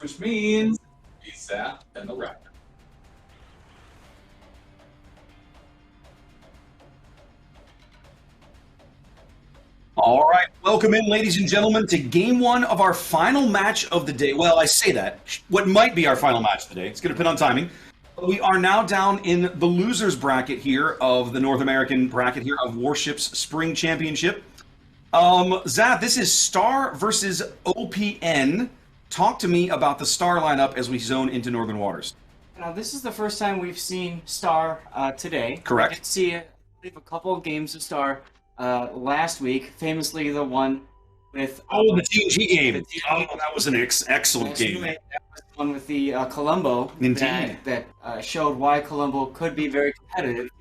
which means he's sat in the rack. All right, welcome in, ladies and gentlemen, to game one of our final match of the day. Well, I say that. What might be our final match of the day. It's going to depend on timing. We are now down in the losers bracket here of the North American bracket here of Warships Spring Championship. Zap, this is Star versus OPN. Talk to me about the Star lineup as we zone into Northern Waters. Now, this is the first time we've seen Star today. Correct. I did see, I believe, a couple of games of Star last week, famously the one with... the TNG game. That was an excellent game. That was the one with the Colombo. Indeed. That showed why Colombo could be very competitive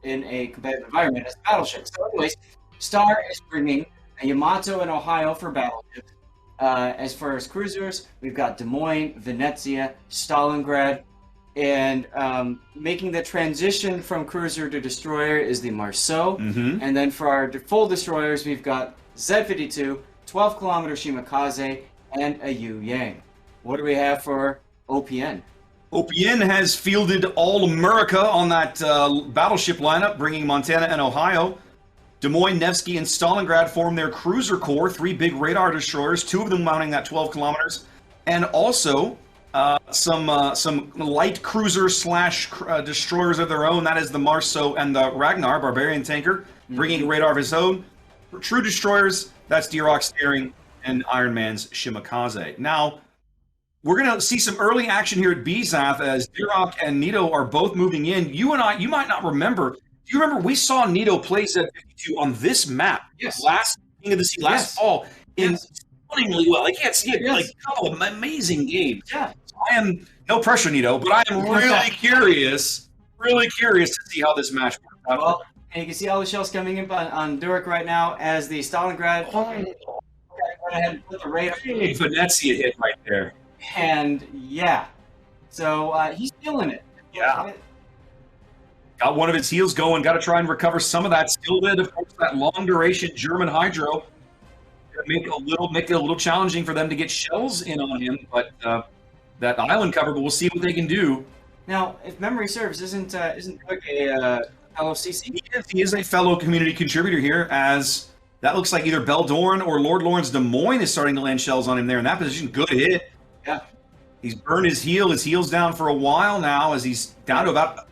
in a competitive environment as a battleship. So anyways, Star is bringing a Yamato and Ohio for battleships. As far as cruisers, we've got Des Moines, Venezia, Stalingrad, and making the transition from cruiser to destroyer is the Marceau. And then for our full destroyers, we've got Z-52, 12-kilometer Shimakaze, and a Yu Yang. What do we have for OPN? OPN has fielded All America on that battleship lineup, bringing Montana and Ohio. Des Moines, Nevsky, and Stalingrad form their cruiser core, 3 big radar destroyers, 2 of them mounting that 12 kilometers, and also some light cruiser slash destroyers of their own. That is the Marceau and the Ragnar, barbarian tanker, bringing radar of his own. For true destroyers, that's D-Rock steering and Iron Man's Shimakaze. Now, we're going to see some early action here at BZAF as D-Rock and Nito are both moving in. You and I, you might not remember. Do you remember we saw Nito play Z-52 on this map last King of the Sea last fall in stunningly well? I can't see it. Like a couple of amazing games. Yeah. I am no pressure, Nito, but I am really curious to see how this match works out. Well, and you can see all the shells coming in on Durek right now as the Stalingrad went ahead and put the radar. Hey, Venezia hit right there. And yeah, so he's feeling it. Yeah. Got one of his heels going. Got to try and recover some of that. Still did, of course, that long duration German hydro. Make it a little challenging for them to get shells in on him, but that island cover. But we'll see what they can do. Now, if memory serves, isn't Doug a fellow CC? He is a fellow community contributor here, as that looks like either Beldorn or Lord Lawrence Des Moines is starting to land shells on him there in that position. Good hit. Yeah. He's burned his heel. His heel's down for a while now, as he's down to about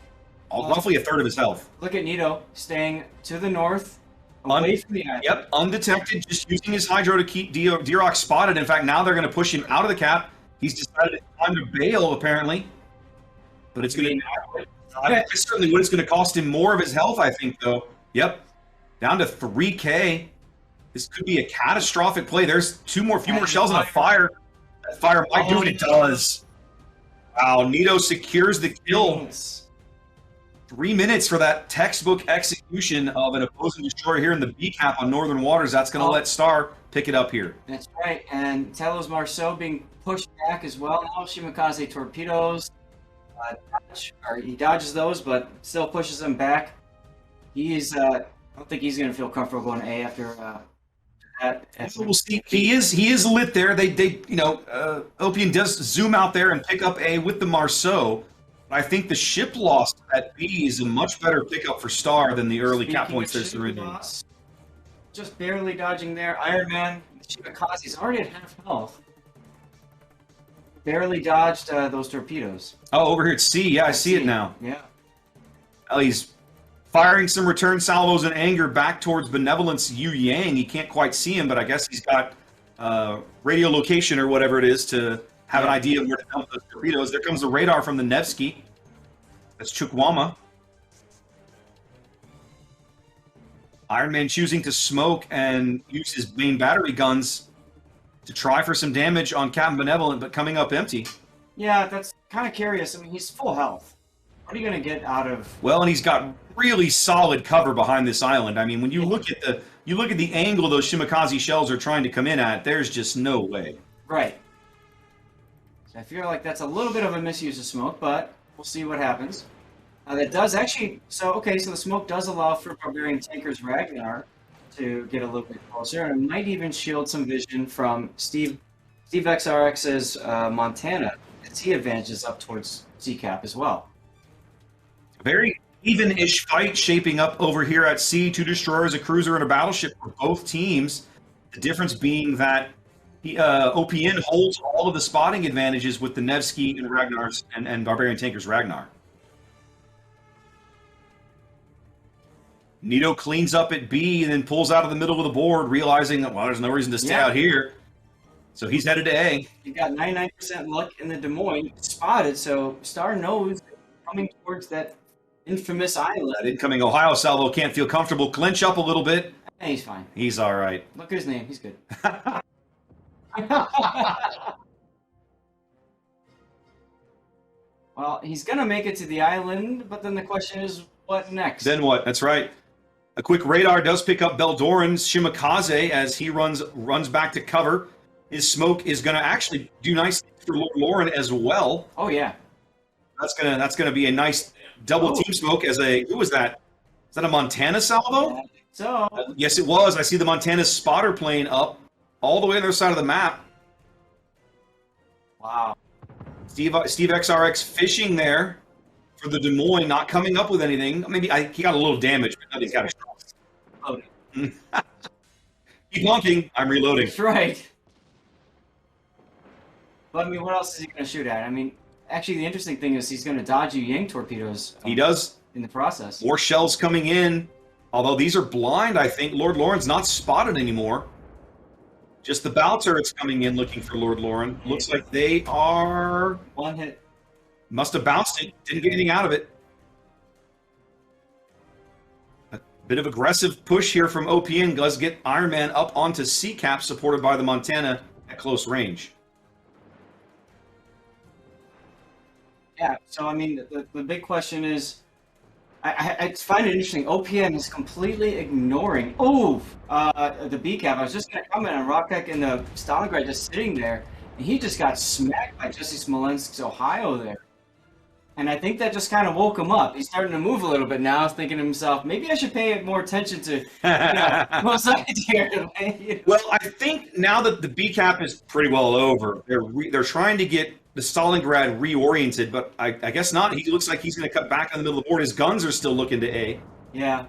roughly a third of his health. Look at Nito staying to the north, away from the island. Yep, undetected, just using his hydro to keep D-Rock spotted. In fact, now they're going to push him out of the cap. He's decided it's time to bail, apparently. But it's going to certainly what it's going to cost him more of his health, I think, though. Yep, down to 3K. This could be a catastrophic play. There's few more shells on a fire. That fire might do what it does. Wow, Nito secures the kill. 3 minutes for that textbook execution of an opposing destroyer here in the B cap on Northern Waters. That's going to let Star pick it up here. That's right. And Telos Marceau being pushed back as well. Now Shimakaze torpedoes. He dodges those, but still pushes them back. He's I don't think he's going to feel comfortable going A after that. We'll see. He is lit there. Opian does zoom out there and pick up A with the Marceau. I think the ship loss at B is a much better pickup for Star than the early cap points there's originally. Just barely dodging there. Iron Man, Shimakaze's already at half health. Barely dodged those torpedoes. Oh, over here at C. Yeah, I see it now. Yeah. Well, he's firing some return salvos in anger back towards Benevolence Yu Yang. He can't quite see him, but I guess he's got radio location or whatever it is to have an idea of where to dump those torpedoes. There comes the radar from the Nevsky. That's Chukwama. Iron Man choosing to smoke and use his main battery guns to try for some damage on Captain Benevolent, but coming up empty. Yeah, that's kind of curious. I mean, he's full health. What are you going to get out of... Well, and he's got really solid cover behind this island. I mean, when you look at the angle those Shimakaze shells are trying to come in at, there's just no way. Right. So I feel like that's a little bit of a misuse of smoke, but we'll see what happens. That does actually... So the smoke does allow for Barbarian Tanker's Ragnar to get a little bit closer, and it might even shield some vision from Steve Steve XRX's Montana, he advantages up towards C-Cap as well. Very even-ish fight shaping up over here at C. 2 destroyers, a cruiser, and a battleship for both teams. The difference being that OPN holds all of the spotting advantages with the Nevsky and Ragnar's and Barbarian Tanker's Ragnar. Nito cleans up at B and then pulls out of the middle of the board, realizing that, well, there's no reason to stay out here. So he's headed to A. You got 99% luck in the Des Moines spotted, so Star knows coming towards that infamous island. That incoming Ohio salvo can't feel comfortable. Clinch up a little bit. Hey, he's fine. He's all right. Look at his name. He's good. Well, he's going to make it to the island, but then the question is, what next? Then what? That's right. A quick radar does pick up Beldoran's Shimakaze as he runs back to cover. His smoke is going to actually do nice things for Lord Lauren as well. Oh, yeah. That's gonna be a nice double team smoke as a, who was that? Is that a Montana salvo? Yeah, so Yes, it was. I see the Montana spotter plane up all the way on the other side of the map. wow. Steve XRX fishing there for the Des Moines, not coming up with anything. Maybe he got a little damage, but nothing's got a shot. Oh, Keep honking. I'm reloading. that's right. But I mean, what else is he going to shoot at? I mean, actually, the interesting thing is he's going to dodge you Yang torpedoes. He does. In the process. More shells coming in. Although these are blind, I think. Lord Lauren's not spotted anymore. Just the bow turrets coming in looking for Lord Lauren. Looks like they are... One hit. Must have bounced it. Didn't get anything out of it. A bit of aggressive push here from OPN does get Iron Man up onto C-Cap, supported by the Montana at close range. Yeah, so I mean, the big question is, I find it interesting. OPM is completely ignoring the B cap. I was just going to comment on Rockek and the Stalingrad just sitting there, and he just got smacked by Jesse Smolensk's Ohio there. And I think that just kind of woke him up. He's starting to move a little bit now, thinking to himself, maybe I should pay more attention to both sides here. Well, I think now that the B cap is pretty well over, they're trying to get the Stalingrad reoriented, but I guess not. He looks like he's going to cut back on the middle of the board. His guns are still looking to A. Yeah.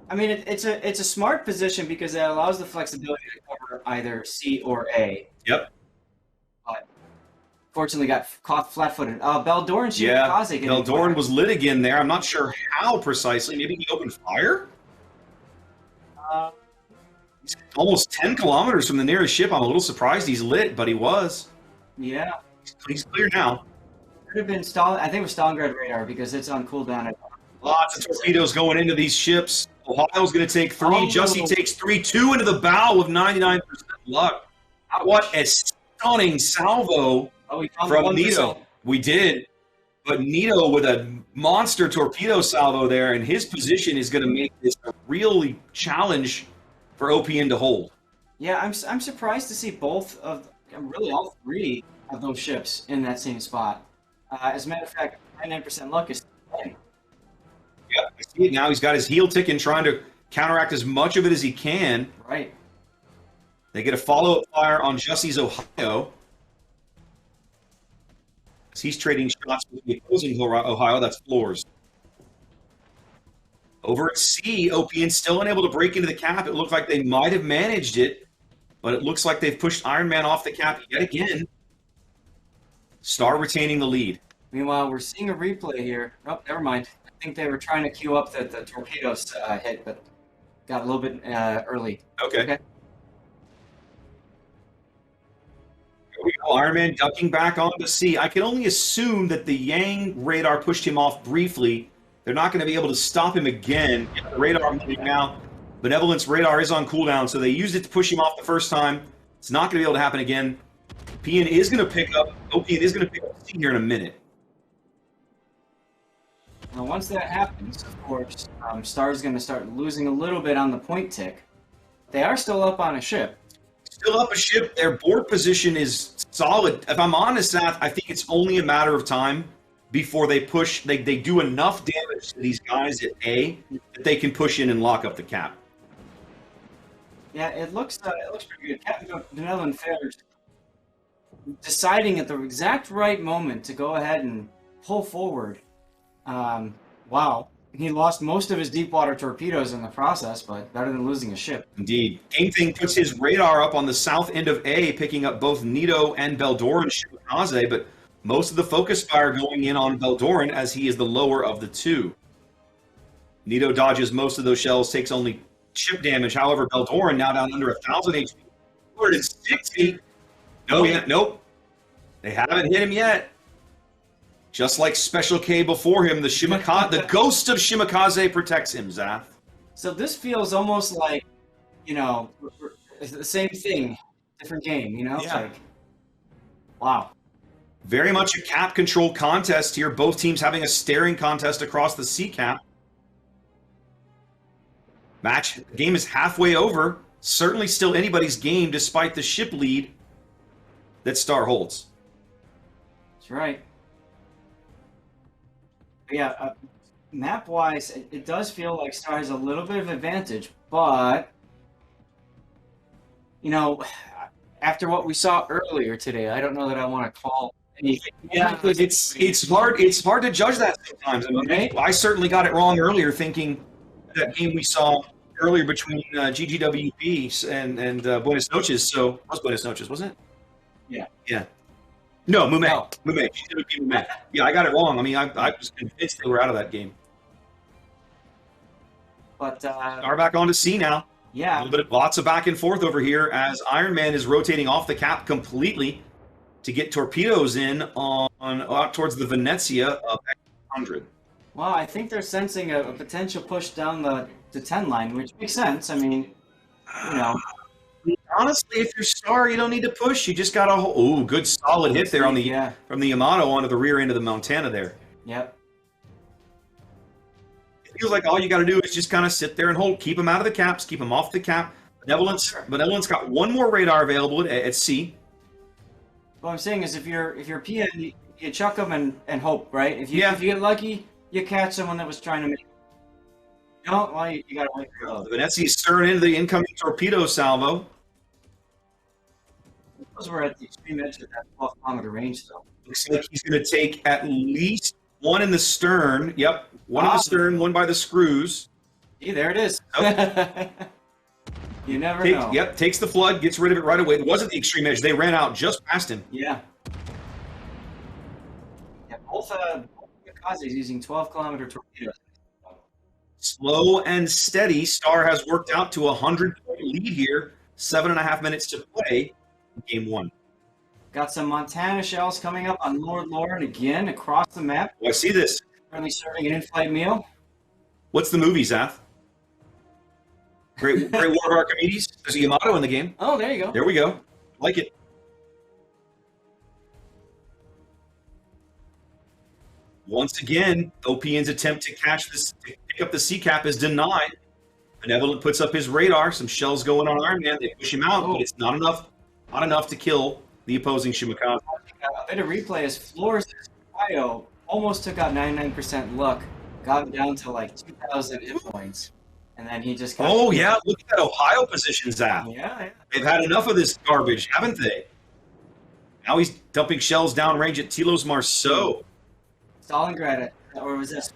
I mean, it's a smart position because it allows the flexibility to cover either C or A. Yep. But fortunately got caught flat-footed. Beldoran Shimakaze. Yeah, Beldoran was lit again there. I'm not sure how precisely. Maybe he opened fire? He's almost 10 kilometers from the nearest ship. I'm a little surprised he's lit, but he was. Yeah. He's clear now. Could have been Stalin. I think it was Stalingrad radar because it's on cooldown. Lots of torpedoes going into these ships. Ohio's going to take 3. Oh. Jussie takes 3. 2 into the bow with 99% luck. What a stunning salvo from Nito. We did. But Nito with a monster torpedo salvo there, and his position is going to make this a really challenge for OPN to hold. Yeah, I'm surprised to see really all 3 of those ships in that same spot. As a matter of fact, 99% luck is playing. Yeah, I see it now. He's got his heel ticking, trying to counteract as much of it as he can. Right. They get a follow-up fire on Jussie's Ohio. As he's trading shots with the opposing Ohio, that's Floors. Over at C, OPN still unable to break into the cap. It looked like they might have managed it, but it looks like they've pushed Iron Man off the cap yet again. Star retaining the lead. Meanwhile, we're seeing a replay here. Oh, never mind. I think they were trying to queue up the torpedoes hit, but got a little bit early. Okay. Here we go. Iron Man ducking back onto C. I can only assume that the Yang radar pushed him off briefly. They're not going to be able to stop him again. Get the radar moving now. Benevolence radar is on cooldown, so they used it to push him off the first time. It's not going to be able to happen again. OPN is going to pick up C here in a minute. Now, once that happens, of course, Star's going to start losing a little bit on the point tick. They are still up on a ship. Still up a ship. Their board position is solid. If I'm honest, Seth, I think it's only a matter of time before they push. They do enough damage to these guys at A that they can push in and lock up the cap. Yeah, it looks pretty good. Captain Benevolent Affairs deciding at the exact right moment to go ahead and pull forward. Wow. He lost most of his deep water torpedoes in the process, but better than losing a ship. Indeed. Game Thing puts his radar up on the south end of A, picking up both Nito and Beldoran Shimakaze, but most of the focus fire going in on Beldoran as he is the lower of the two. Nito dodges most of those shells, takes only ship damage. However, Beldoran now down under 1,000 HP. 260. Nope. They haven't hit him yet. Just like Special K before him, the ghost of Shimakaze protects him, Zaf. So this feels almost like, it's the same thing, different game, It's like, wow. Very much a cap-controlled contest here. Both teams having a staring contest across the sea cap. The game is halfway over. Certainly still anybody's game despite the ship lead that Star holds. That's right. Yeah, map-wise, it does feel like Star has a little bit of advantage, but, after what we saw earlier today, I don't know that I want to call anything. Yeah, it's hard to judge that sometimes. I mean, I certainly got it wrong earlier, thinking that game we saw earlier between GGWP and Buenos Noches. So it was Buenos Noches, wasn't it? Yeah. No, Mume. Mume. Yeah, I got it wrong. I mean, I was convinced they were out of that game. But Star back on to C now. Yeah. Lots of back and forth over here as Iron Man is rotating off the cap completely to get torpedoes in on towards the Venezia of X100. Well, I think they're sensing a potential push down the 10 line, which makes sense. I mean, Honestly, if you're Star, you don't need to push. You just got a good solid hit there on from the Yamato onto the rear end of the Montana there. Yep. It feels like all you got to do is just kind of sit there and hold, keep them out of the caps, keep them off the cap. Benevolence got one more radar available at C. What I'm saying is, if you're PN, you chuck them and hope, right? If you get lucky, you catch someone that was trying to make. No, well, you got to wait for those. The Venezia's stirring into the incoming torpedo salvo. Those were at the extreme edge of that 12-kilometer range, though. Looks like he's going to take at least one in the stern. Yep, one in the stern, one by the screws. See, there it is. Oh. You never know. Yep, takes the flood, gets rid of it right away. It wasn't the extreme edge. They ran out just past him. Yeah. Both Kamikazes using 12-kilometer torpedoes. Slow and steady. Star has worked out to a 100-point lead here. 7.5 minutes to play in game one. Got some Montana shells coming up on Lord Lauren again across the map. Oh, I see this. Currently serving an in-flight meal. What's the movie, Zaf? Great War of Archimedes. There's a Yamato in the game. Oh, there you go. There we go. Like it. Once again, OPN's attempt to pick up the C cap is denied. Benevolent puts up his radar. Some shells going on Iron Man. They push him out, but it's not enough to kill the opposing Shimakaze. A bit of replay as Flores Ohio almost took out 99% luck, got him down to like 2,000 hit points, and then he just got look at that Ohio position, Zap. Yeah. They've had enough of this garbage, haven't they? Now he's dumping shells downrange at Tilos Marceau. Stalingrad, or was this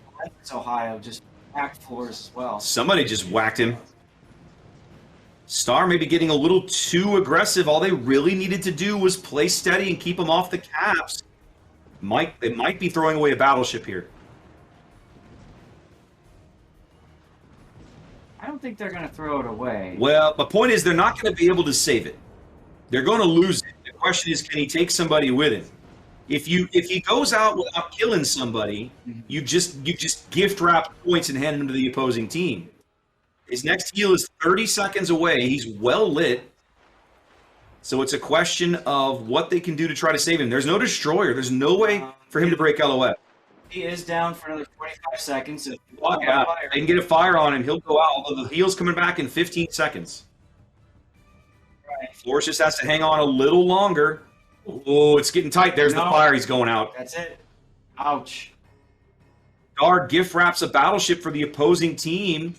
Ohio, just whacked Flores as well. Somebody just whacked him. Star maybe getting a little too aggressive. All they really needed to do was play steady and keep them off the caps. They might be throwing away a battleship here. I don't think they're going to throw it away. Well, the point is they're not going to be able to save it. They're going to lose it. The question is, can he take somebody with him? If he goes out without killing somebody, you just gift wrap points and hand them to the opposing team. His next heal is 30 seconds away. He's well lit. So it's a question of what they can do to try to save him. There's no destroyer. There's no way for him to break LOF. He is down for another 25 seconds. So they can get a fire on him. He'll go out, although the heal's coming back in 15 seconds. Right. Flores just has to hang on a little longer. Oh, it's getting tight. There's the fire. He's going out. That's it. Ouch. Guard gift wraps a battleship for the opposing team.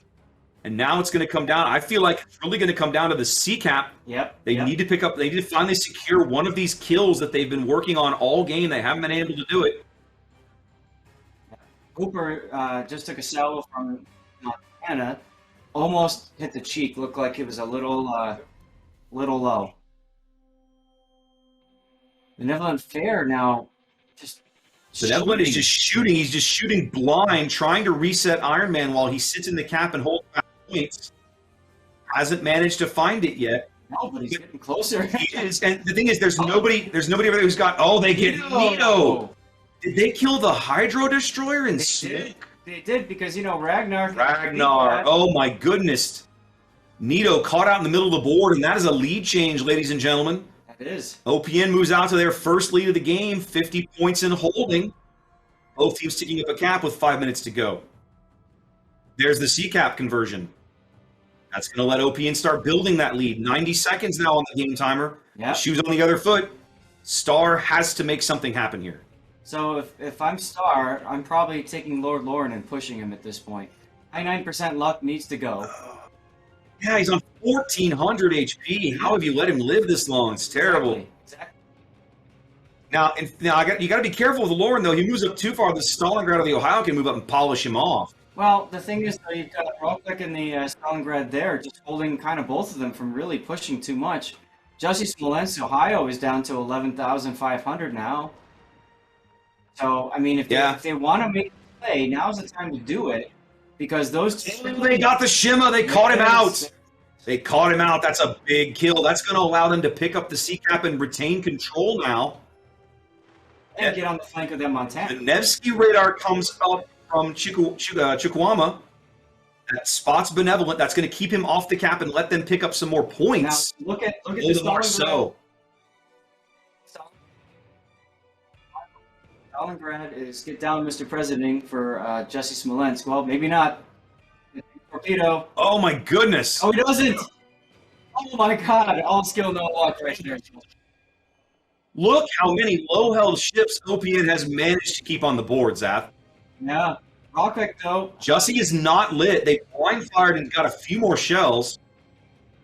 And now it's going to come down. I feel like it's really going to come down to the C cap. Yep. They need to pick up. They need to finally secure one of these kills that they've been working on all game. They haven't been able to do it. Cooper just took a salvo from Montana. Almost hit the cheek. Looked like it was a little low. Benevolent Fair now just. Benevolent is just shooting. He's just shooting blind, trying to reset Iron Man while he sits in the cap and holds back points. Hasn't managed to find it yet. No, but he's getting closer. He is, and the thing is, there's nobody over there who's got. Oh, they get Nito. Did they kill the Hydro Destroyer in smoke? They did because Ragnar. Oh my goodness. Nito caught out in the middle of the board, and that is a lead change, ladies and gentlemen. It is. OPN moves out to their first lead of the game, 50 points in holding. Both teams ticking up a cap with 5 minutes to go. There's the C cap conversion. That's going to let OPN start building that lead. 90 seconds now on the game timer. Yep. Shoes on the other foot. Star has to make something happen here. So if I'm Star, I'm probably taking Lord Lauren and pushing him at this point. 99% luck needs to go. Yeah, he's on 1,400 HP. How have you let him live this long? It's terrible. Exactly. Now you got to be careful with Lauren, though. He moves up too far. The Stalingrad of the Ohio can move up and polish him off. Well, the thing is, though, you've got Brawl and the Stalingrad there, just holding kind of both of them from really pushing too much. Jussie Smolensk, Ohio, is down to 11,500 now. So, I mean, if they want to make a play, now's the time to do it. Because those two... They got the Shimma. They caught him out. They caught him out. That's a big kill. That's going to allow them to pick up the C-cap and retain control now. And get on the flank of them Montana. The Nevsky radar comes up from Chukwama. That spots Benevolent. That's going to keep him off the cap and let them pick up some more points. Now, look at the Stalingrad. Stalingrad is get down, Mr. President, for Jussie Smolensk. Well, maybe not. Torpedo. Oh my goodness. Oh, he doesn't. Oh my God. All skill, no luck right there. Look how many low-held ships OPN has managed to keep on the board, Zaf. Yeah. Real quick, though. Jussie is not lit. They blind fired and got a few more shells.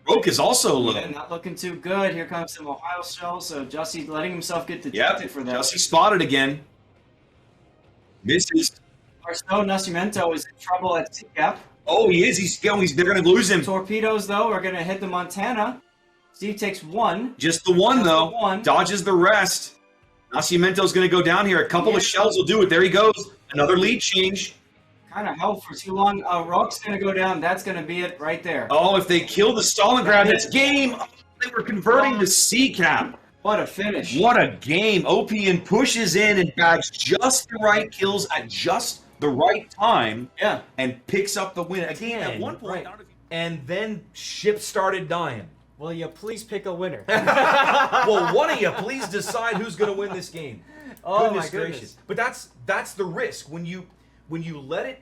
Roke is also low. Yeah, not looking too good. Here comes some Ohio shells. So Jussie letting himself get detected for that. Jussie spotted again. Misses. Marceau Nascimento is in trouble at C-cap. Oh, he is. They're going to lose him. Torpedoes, though, are going to hit the Montana. Steve takes one. Just the one, though. Dodges the rest. Nascimento's going to go down here. A couple of shells will do it. There he goes. Another lead change. Kind of held for too long. Rock's going to go down. That's going to be it right there. Oh, if they kill the Stalingrad, that's game. Oh, they were converting to C-cap. What a finish. What a game. OPN pushes in and bags just the right kills at just the right time. Yeah. And picks up the win. Again, at one point. Right. And then ships started dying. Will you please pick a winner? Well, one of you please decide who's going to win this game. Oh my goodness. But that's the risk when you let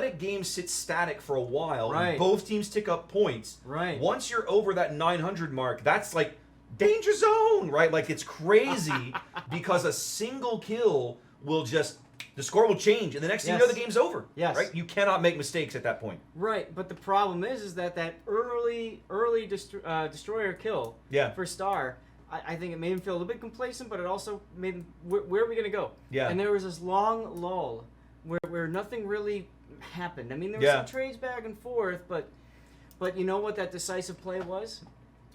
a game sit static for a while. Right. And both teams tick up points. Right. Once you're over that 900 mark, that's like danger zone, right? Like it's crazy because a single kill will just the score will change, and the next thing you know, the game's over. Yes. Right? You cannot make mistakes at that point. Right, but the problem is that early destroyer kill for Star, I think it made him feel a little bit complacent, but it also made him, where are we going to go? Yeah. And there was this long lull where nothing really happened. I mean, there were some trades back and forth, but you know what that decisive play was?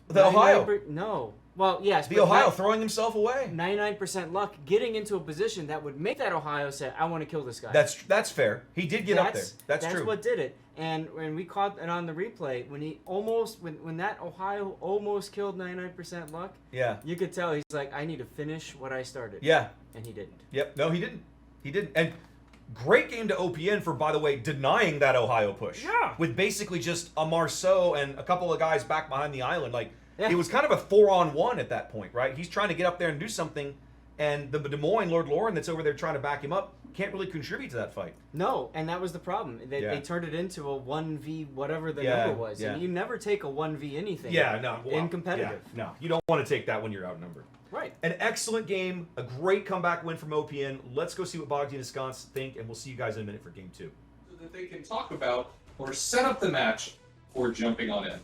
The Ohio. No. Well, yes. The Ohio throwing himself away. 99% luck, getting into a position that would make that Ohio say, I want to kill this guy. That's fair. He did get up there. That's true. That's what did it. And when we caught it on the replay, when that Ohio almost killed 99% luck, you could tell he's like, I need to finish what I started. Yeah. And he didn't. Yep. No, he didn't. He didn't. And great game to OPN for, by the way, denying that Ohio push. Yeah. With basically just a Marceau and a couple of guys back behind the island. Like, it was kind of a 4-on-1 at that point, right? He's trying to get up there and do something, and the Des Moines Lord Lauren that's over there trying to back him up can't really contribute to that fight. No, and that was the problem. They turned it into a 1v whatever the number was. And you never take a 1v anything in competitive. Yeah, no, you don't want to take that when you're outnumbered. Right. An excellent game, a great comeback win from OPN. Let's go see what Bogdan and Sconce think, and we'll see you guys in a minute for game 2. So that they can talk about or set up the match for jumping on in.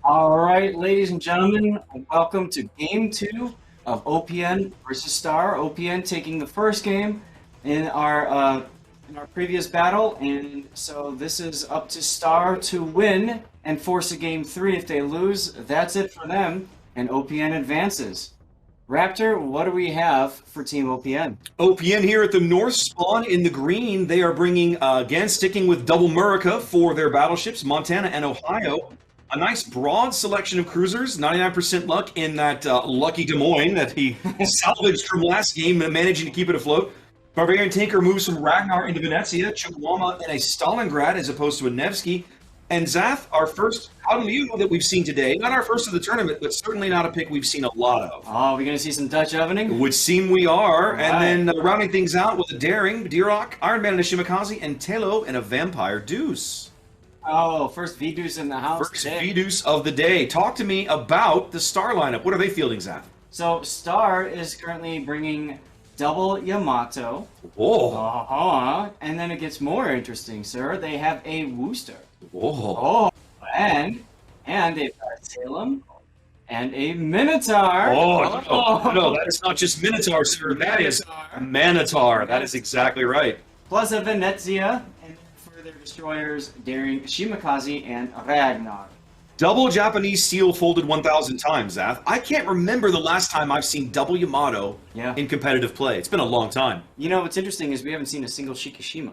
All right, ladies and gentlemen, welcome to Game 2 of OPN versus Star. OPN taking the first game in our previous battle, and so this is up to Star to win and force a Game 3. If they lose, that's it for them, and OPN advances. Raptor, what do we have for Team OPN? OPN here at the North spawn in the green. They are bringing, again, sticking with double Murica for their battleships, Montana and Ohio. A nice broad selection of cruisers, 99% luck in that lucky Des Moines that he salvaged from last game, managing to keep it afloat. Barbarian Tanker moves from Ragnar into Venezia, Chihuahua and a Stalingrad as opposed to a Nevsky. And Zath, our first Howden that we've seen today, not our first of the tournament, but certainly not a pick we've seen a lot of. Oh, we're going to see some Dutch ovening? It would seem we are. Right. And then rounding things out with a Daring, Dirok, Iron Man and a Shimakaze, and Telo and a Vampire Deuce. Oh, first V-Deuce in the house. First V-Deuce of the day. Talk to me about the Star lineup. What are they fielding, Zath? So, Star is currently bringing double Yamato. Oh. And then it gets more interesting, sir. They have a Wooster. Oh. And they've got Salem and a Minotaur. No, that is not just Minotaur, sir. That is Manitar. That is exactly right. Plus a Venezia, and for their destroyers, Daring, Shimakaze, and Ragnar. Double Japanese seal folded 1,000 times, Zath. I can't remember the last time I've seen double Yamato in competitive play. It's been a long time. You know, what's interesting is we haven't seen a single Shikishima.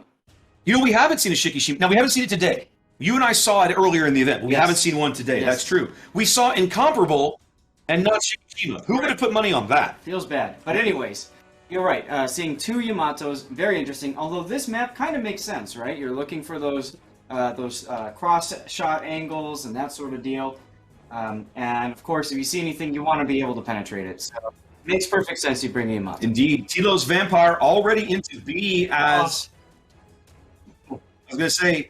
You know, we haven't seen a Shikishima. Now, we haven't seen it today. You and I saw it earlier in the event, but we haven't seen one today. That's true. We saw Incomparable and not Shikishima. Who would have put money on that? Feels bad. But anyways, you're right. Seeing two Yamatos, very interesting. Although this map kind of makes sense, right? You're looking for those cross-shot angles and that sort of deal. And, of course, if you see anything, you want to be able to penetrate it. So it makes perfect sense you bring Yamato. Indeed. Tilo's Vampire already into B as... I was going to say...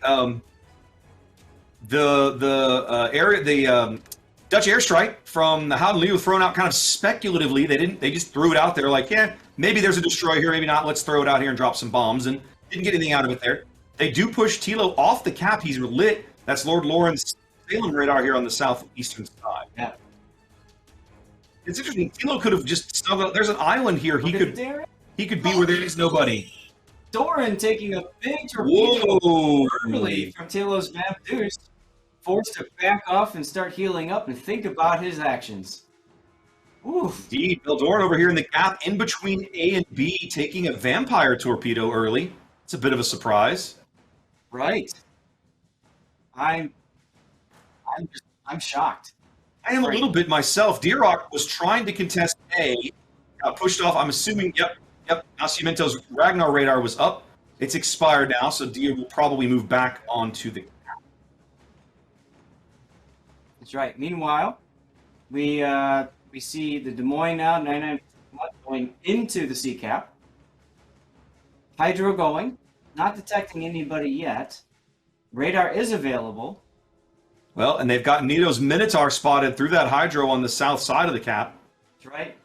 the Dutch airstrike from the Howden Liu thrown out kind of speculatively. They just threw it out there like, yeah, maybe there's a destroyer here, maybe not. Let's throw it out here and drop some bombs, and didn't get anything out of it there. They do push Tilo off the cap. He's lit. That's Lord Lauren's Salem radar here on the southeastern side. Yeah. It's interesting. Tilo could have just stuck out. There's an island here. He could be where there is nobody. Doran taking a big torpedo early from Tilo's Vamp Deuce, forced to back off and start healing up and think about his actions. Oof. Indeed, Beldoran over here in the gap in between A and B, taking a Vampire torpedo early. It's a bit of a surprise. Right. I'm shocked. I am a little bit myself. Dirok was trying to contest A, got pushed off. I'm assuming, yep. Nacimento's Ragnar radar was up. It's expired now, so Dir will probably move back onto the cap. That's right. Meanwhile, we see the Des Moines now, 99 going into the sea cap. Hydro going, not detecting anybody yet. Radar is available. Well, and they've got Nito's Minotaur spotted through that Hydro on the south side of the cap. That's right.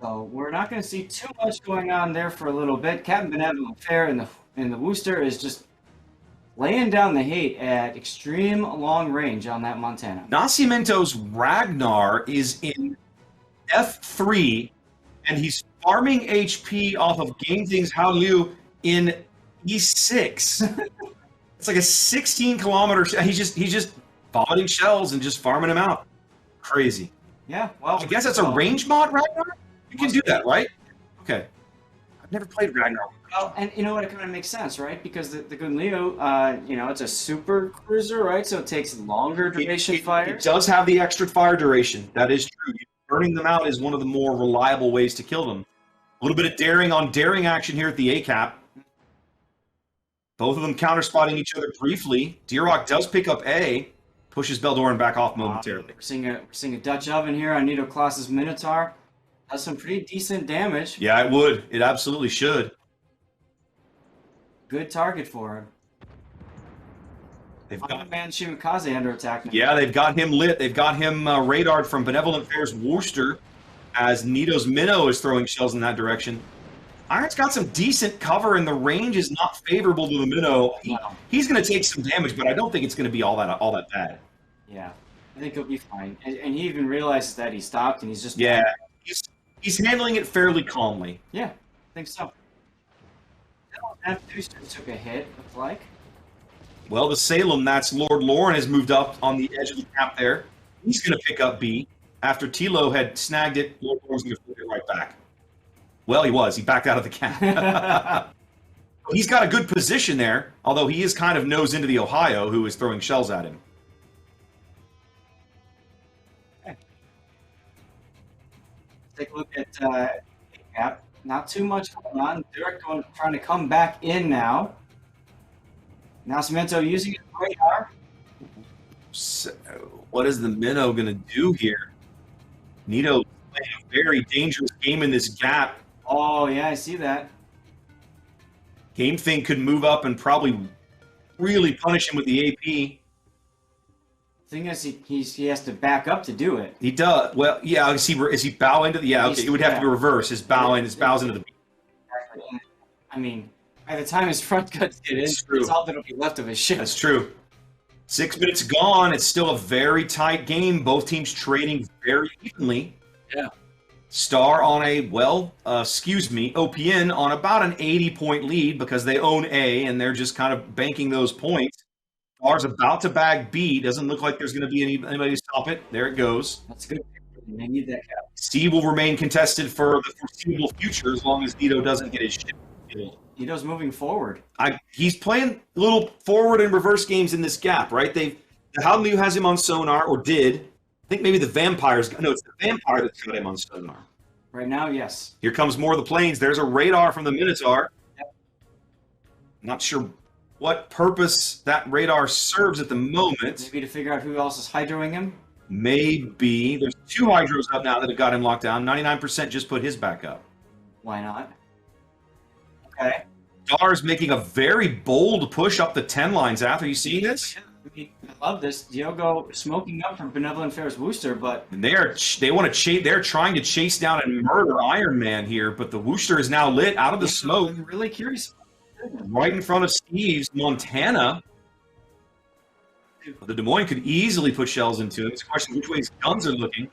So we're not going to see too much going on there for a little bit. Captain Benevolent Fair in the Wooster is just laying down the hate at extreme long range on that Montana. Nacimento's Ragnar is in F3, and he's farming HP off of Game Things Hao Liu in E6. It's like a 16-kilometer. He's just vomiting shells and just farming them out. Crazy. Yeah. Well, I guess that's a range mod, Ragnar. You can do that, right? Okay. I've never played Ragnar. Well, and you know what? It kind of makes sense, right? Because the Gunliu, it's a super cruiser, right? So it takes longer duration fire. It does have the extra fire duration. That is true. Burning them out is one of the more reliable ways to kill them. A little bit of daring on daring action here at the A cap. Both of them counter-spotting each other briefly. Dirok does pick up A, pushes Beldoran back off momentarily. We're seeing a Dutch oven here on Nito Klaus's Minotaur. Has some pretty decent damage. Yeah, it would. It absolutely should. Good target for him. They've got man Shimakaze under attack now. Yeah, they've got him lit. They've got him radared from Benevolent Fair's Worcester as Nito's Minnow is throwing shells in that direction. Iron's got some decent cover, and the range is not favorable to the Minnow. He's going to take some damage, but I don't think it's going to be all that bad. Yeah, I think he'll be fine. And he even realizes that he stopped, and he's just... Yeah, he's handling it fairly calmly. Yeah, I think so. That booster took a hit, looks like. Well, the Salem, that's Lord Lauren, has moved up on the edge of the map there. He's going to pick up B. After Tilo had snagged it, Lord Lauren's going to flip it right back. Well, he was. He backed out of the cap. He's got a good position there, although he is kind of nose into the Ohio, who is throwing shells at him. Okay. Take a look at cap. Not too much going on. Dirk trying to come back in now. Now Cemento using his radar. So, what is the Minnow going to do here? Nito playing a very dangerous game in this gap. Oh, yeah, I see that. Game Thing could move up and probably really punish him with the AP. Thing is, he has to back up to do it. He does. Well, yeah, is he bow into the... Yeah, okay, it would have to be reverse. His bows into the... Exactly. I mean, by the time his front cuts get in, it's all that'll be left of his ship. That's true. 6 minutes gone. It's still a very tight game. Both teams trading very evenly. Yeah. Star on a, OPN on about an 80-point lead because they own A, and they're just kind of banking those points. Star's about to bag B. Doesn't look like there's going to be anybody to stop it. There it goes. That's good. They need that cap. C will remain contested for the foreseeable future as long as Nito doesn't get his ship killed. Nito's moving forward. He's playing little forward and reverse games in this gap, right? The Howden has him on sonar, or did. I think maybe the Vampire's... No, it's the Vampire that's got him on sonar. Right now, yes. Here comes more of the planes. There's a radar from the Minotaur. Yep. Not sure what purpose that radar serves at the moment. Maybe to figure out who else is hydroing him? Maybe. There's 2 hydros up now that have got him locked down. 99% just put his back up. Why not? Okay. Star's making a very bold push up the 10 lines. Are you seeing this? I love this. Diogo smoking up from Benevolent Fair's Wooster, but... They're trying to chase down and murder Iron Man here, but the Wooster is now lit out of the smoke. I'm really curious. Right in front of Steve's Montana. The Des Moines could easily put shells into him. It's a question which way his guns are looking.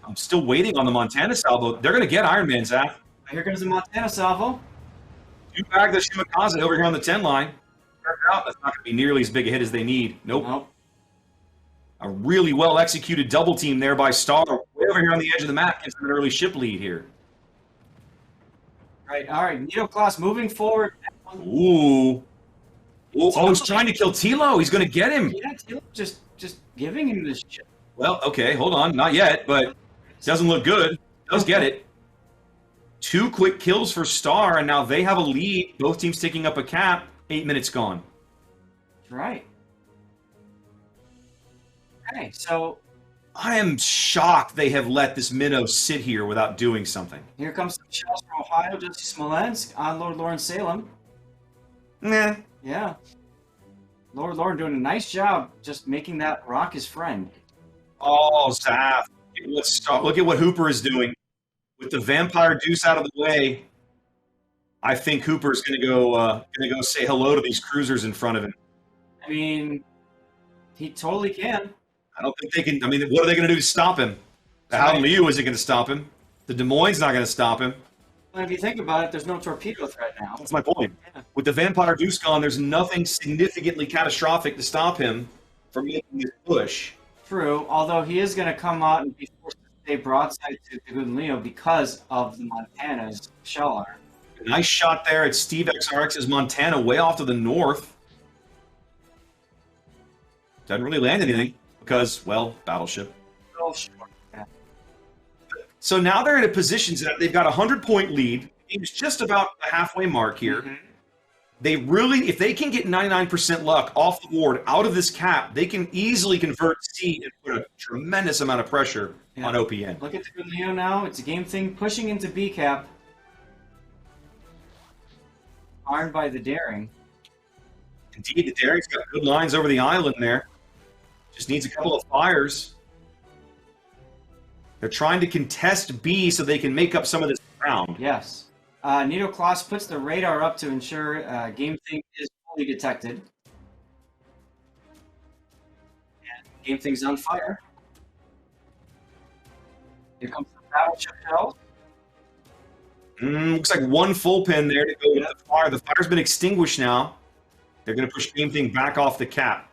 I'm still waiting on the Montana salvo. They're going to get Iron Man, Zach. Here comes the Montana salvo. You bag the Shimakaze over here on the 10 line. Out. That's not going to be nearly as big a hit as they need. Nope. A really well executed double team there by Star. Way over here on the edge of the map gives them an early ship lead here. Right. All right. Nito Class moving forward. Ooh. Oh, he's trying to kill Tilo. He's going to get him. Yeah, Tilo just giving him this shit. Well, okay, hold on. Not yet, but it doesn't look good. Does get it. 2 quick kills for Star, and now they have a lead. Both teams taking up a cap. 8 minutes gone. That's right. Okay, so... I am shocked they have let this Minnow sit here without doing something. Here comes some shells from Ohio, Jesse Smolensk on Lord Lauren Salem. Nah. Yeah. Lord Lauren doing a nice job just making that rock his friend. Oh, Zaf. Look at what Hooper is doing. With the Vampire Deuce out of the way, I think Hooper's going to go say hello to these cruisers in front of him. I mean, he totally can. I don't think they can. I mean, what are they going to do to stop him? The Howden Liu isn't going to stop him. The Des Moines not going to stop him. Well, if you think about it, there's no torpedo threat now. That's my point. Yeah. With the Vampire Deuce gone, there's nothing significantly catastrophic to stop him from making this push. True, although he is going to come out and be forced to stay broadside to Good and Leo because of the Montana's shell arm. Nice shot there at Steve XRX's Montana way off to the north. Doesn't really land anything because, well, battleship. Oh, sure. Yeah. So now they're in a position that they've got a 100-point lead. It's just about the halfway mark here. Mm-hmm. They really, if they can get 99% luck off the board out of this cap, they can easily convert C and put a tremendous amount of pressure on OPN. Look at the Good Leo now. It's a game thing pushing into B cap. Armed by the Daring. Indeed, the Daring's got good lines over the island there. Just needs a couple of fires. They're trying to contest B so they can make up some of this ground. Yes. Nito Kloss puts the radar up to ensure Game Thing is fully detected. And Game Thing's on fire. Here comes the battleship shells. Looks like one full pin there to go with the fire. The fire's been extinguished now. They're going to push Game Thing back off the cap.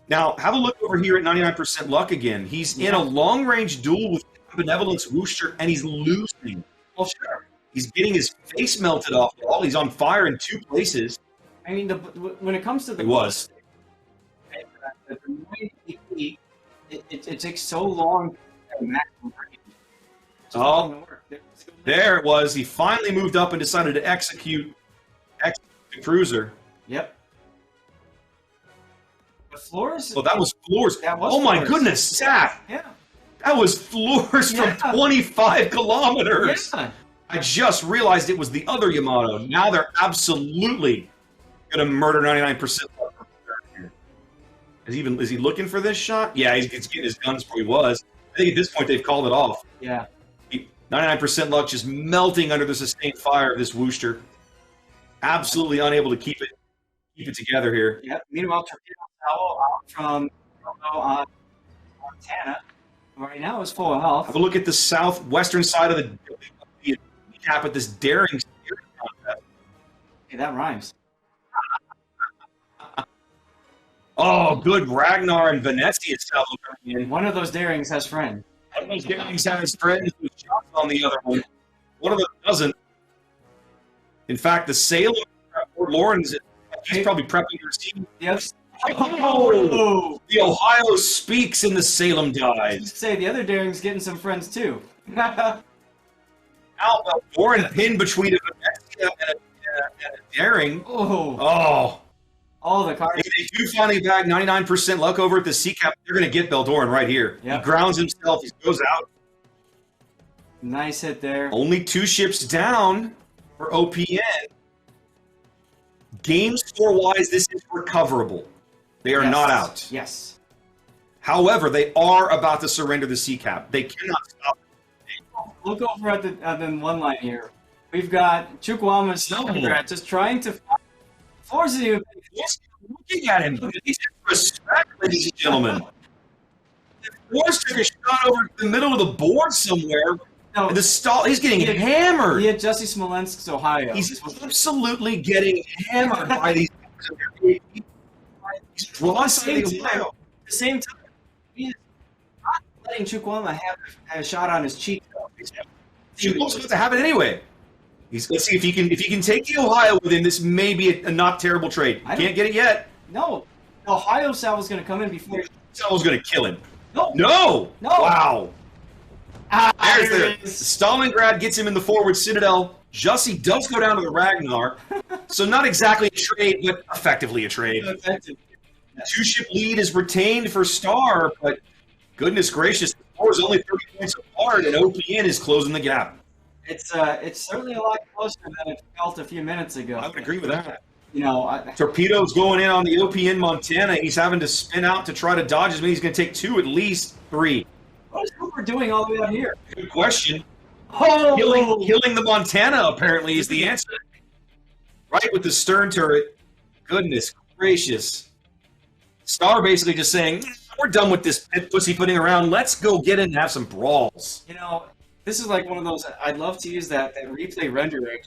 Now, have a look over here at 99% luck again. He's in a long-range duel with Benevolence Wooster, and he's losing. Well, sure. He's getting his face melted off. He's on fire in 2 places. I mean, when it comes to the... It was. It takes so long to get a maximum range. Oh, there it was. He finally moved up and decided to execute the cruiser. Yep. The floors? Oh, that was floors. Oh my goodness, Zach. Yeah. That was floors from 25 kilometers. Yeah. I just realized it was the other Yamato. Now they're absolutely going to murder 99%. Is he looking for this shot? Yeah, he's getting his guns where he was. I think at this point they've called it off. Yeah. 99% luck just melting under the sustained fire of this Wooster. Absolutely unable to keep it together here. Yep. Meanwhile, Torpedo Salvo out from Montana. Right now is full of health. Have a look at the southwestern side of the cap at this daring steering contest. Hey, that rhymes. Oh, good Ragnar and Venezia salvo coming in. One of those darings has friends. One of those darings has friends with shots on the other one. One of them doesn't. In fact, the Salem, Fort Lawrence, he's probably prepping to receive. Yes. Oh, the Ohio speaks and the Salem dies. Say the other daring's getting some friends too. Now, Warren pinned between a Venezia and a daring. Oh. All the cards. If they do finally bag 99% luck over at the C cap, they're going to get Beldoran right here. Yep. He grounds himself. He goes out. Nice hit there. Only 2 ships down for OPN. Game score-wise, this is recoverable. They are not out. Yes. However, they are about to surrender the C cap. They cannot stop it. Look over at the one line here. We've got Chukwuama's just trying to force you. Looking at him. He's respect, ladies and gentlemen. Force took a shot over the middle of the board somewhere. No, the stall. He's getting hammered. He had Jesse Smolensk's Ohio. He's absolutely getting hammered by these. He's drawn something At the same time, he's not letting Chukwuama have a shot on his cheek. Chukwuama's going to have it anyway. Let's see if he can take the Ohio with him. This may be a not terrible trade. Can't get it yet. No, Ohio Salvo's going to come in before. Salvo's going to kill him. No. Wow. There's the Stalingrad gets him in the forward citadel. Jussie does go down to the Ragnar. So not exactly a trade, but effectively a trade. 2-ship lead is retained for Star, but goodness gracious, the score is only 30 points apart, and OPN is closing the gap. It's certainly a lot closer than it felt a few minutes ago. I would agree with that. Torpedo's going in on the OPN Montana. He's having to spin out to try to dodge as many. He's going to take 2, at least 3. What is Cooper doing all the way out here? Good question. Killing the Montana, apparently, is the answer. Right with the stern turret. Goodness gracious. Star basically just saying, we're done with this pussyfooting around. Let's go get in and have some brawls. This is like one of those, I'd love to use that replay rendering.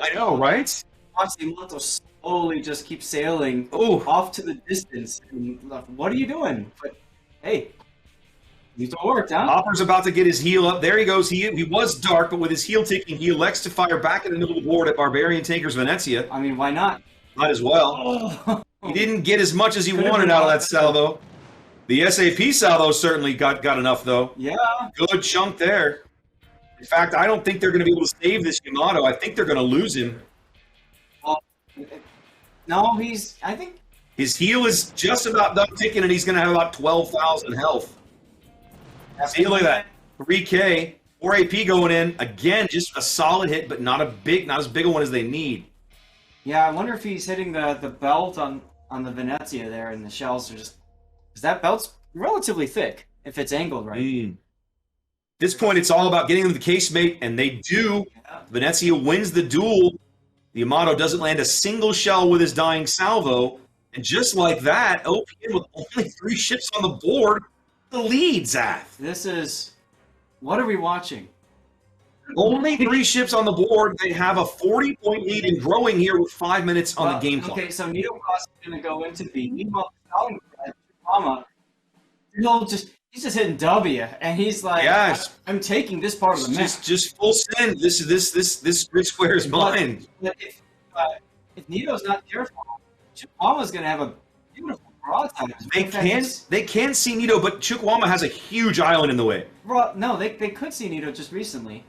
I know, right? Watch the Yamato slowly just keep sailing off to the distance. And what are you doing? But, hey, needs to work, huh? Hopper's about to get his heel up. There he goes. He was dark, but with his heel ticking, he elects to fire back in the middle of the board at Barbarian Tankers Venezia. I mean, why not? Might as well. He didn't get as much as he wanted out of that salvo. The SAP salvo certainly got enough, though. Yeah. Good chunk there. In fact, I don't think they're going to be able to save this Yamato. I think they're going to lose him. Well, no, I think his heel is just about done ticking, and he's going to have about 12,000 health. See, look at that. 3K, 4 AP going in. Again, just a solid hit, but not as big a one as they need. Yeah, I wonder if he's hitting the belt on the Venezia there, and the shells are just... Because that belt's relatively thick. if it's angled right. At this point, it's all about getting them the casemate, and they do. Yeah. Venezia wins the duel. The Yamato doesn't land a single shell with his dying salvo. And just like that, OPN with only 3 ships on the board, the lead, Zath. This is... What are we watching? Only 3 ships on the board. They have a 40-point lead and growing here with 5 minutes on the game clock. Okay, so Nito Cross is going to go into B. Meanwhile, Mama, he's just hitting W, and he's like, yes. I'm taking this part of the map. Just full send. This grid square is mine. But if Nito's not careful, Chukwama's going to have a beautiful broadside. They can see Nito, but Chukwama has a huge island in the way. No, they could see Nito just recently.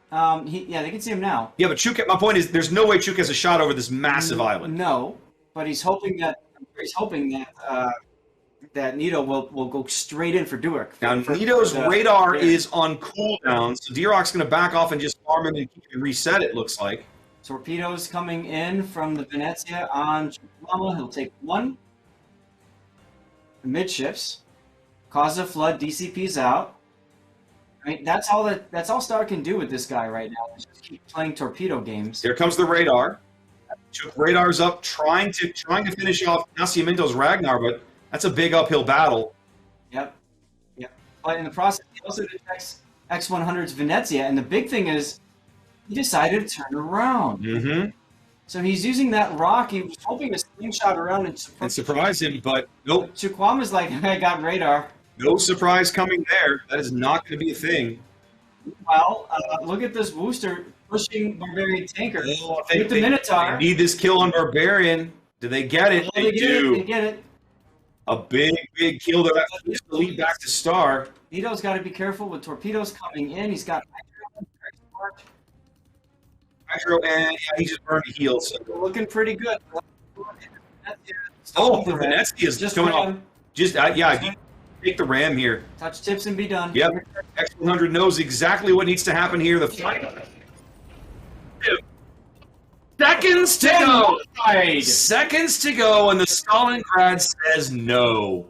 They can see him now. Yeah, but Chuk, my point is, there's no way Chuk has a shot over this massive island. No, but he's hoping that that Nito will go straight in for Duick. Now, Nito's radar is on cooldown, so D-Rock's going to back off and just farm him and reset, it looks like. Torpedoes coming in from the Venezia on Chukwama. He'll take 1. The midships. Cause a flood, DCP's out. I mean, that's all Star can do with this guy right now. Is just keep playing torpedo games. Here comes the radar. Chuk radar's up, trying to finish off Nascimento's Ragnar, but that's a big uphill battle. Yep. But in the process, he also detects X100's Venezia, and the big thing is he decided to turn around. Mm-hmm. So he's using that rock. He was hoping to slingshot around and surprise him, but nope. Chukwama's like, I got radar. No surprise coming there. That is not going to be a thing. Well, look at this Wooster pushing Barbarian Tanker with the Minotaur. They need this kill on Barbarian. Do they get it? They do. They get it. A big kill there. That's the lead back to Star. Nito's got to be careful with torpedoes coming in. He's got Hydro, and he just burned a heal. So looking pretty good. The Venezia is just coming off. Just take the ram here. Touch tips and be done. Yep. X100 knows exactly what needs to happen here. The fight. Seconds to go. Seconds to go, and the Stalingrad says no.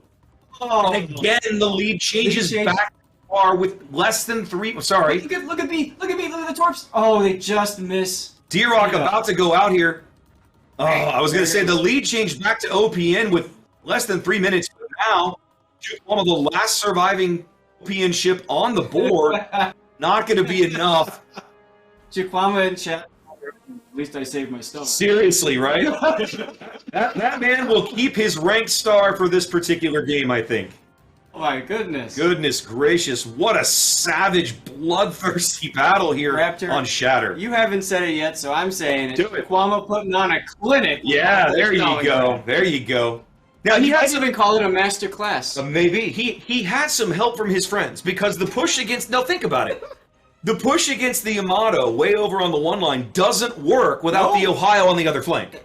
And again, the lead changes back to par with less than 3. Sorry. Look at me. Look at the torps. Oh, they just miss. D-Rock about to go out here. Oh, I was going to say the lead changed back to OPN with less than 3 minutes, but now one of the last surviving OPN ship on the board. Not going to be enough. Chukwama in chat. At least I saved my stomach. Seriously, right? that man will keep his ranked star for this particular game, I think. Oh my goodness. Goodness gracious. What a savage, bloodthirsty battle here Raptor, on Shatter. You haven't said it yet, so I'm saying it. Do it. Chukwama putting on a clinic. Yeah, there you go. There you go. Now, he might even call it a master class. Maybe. He had some help from his friends because the push against... Now, think about it. The push against the Yamato way over on the one line doesn't work without the Ohio on the other flank.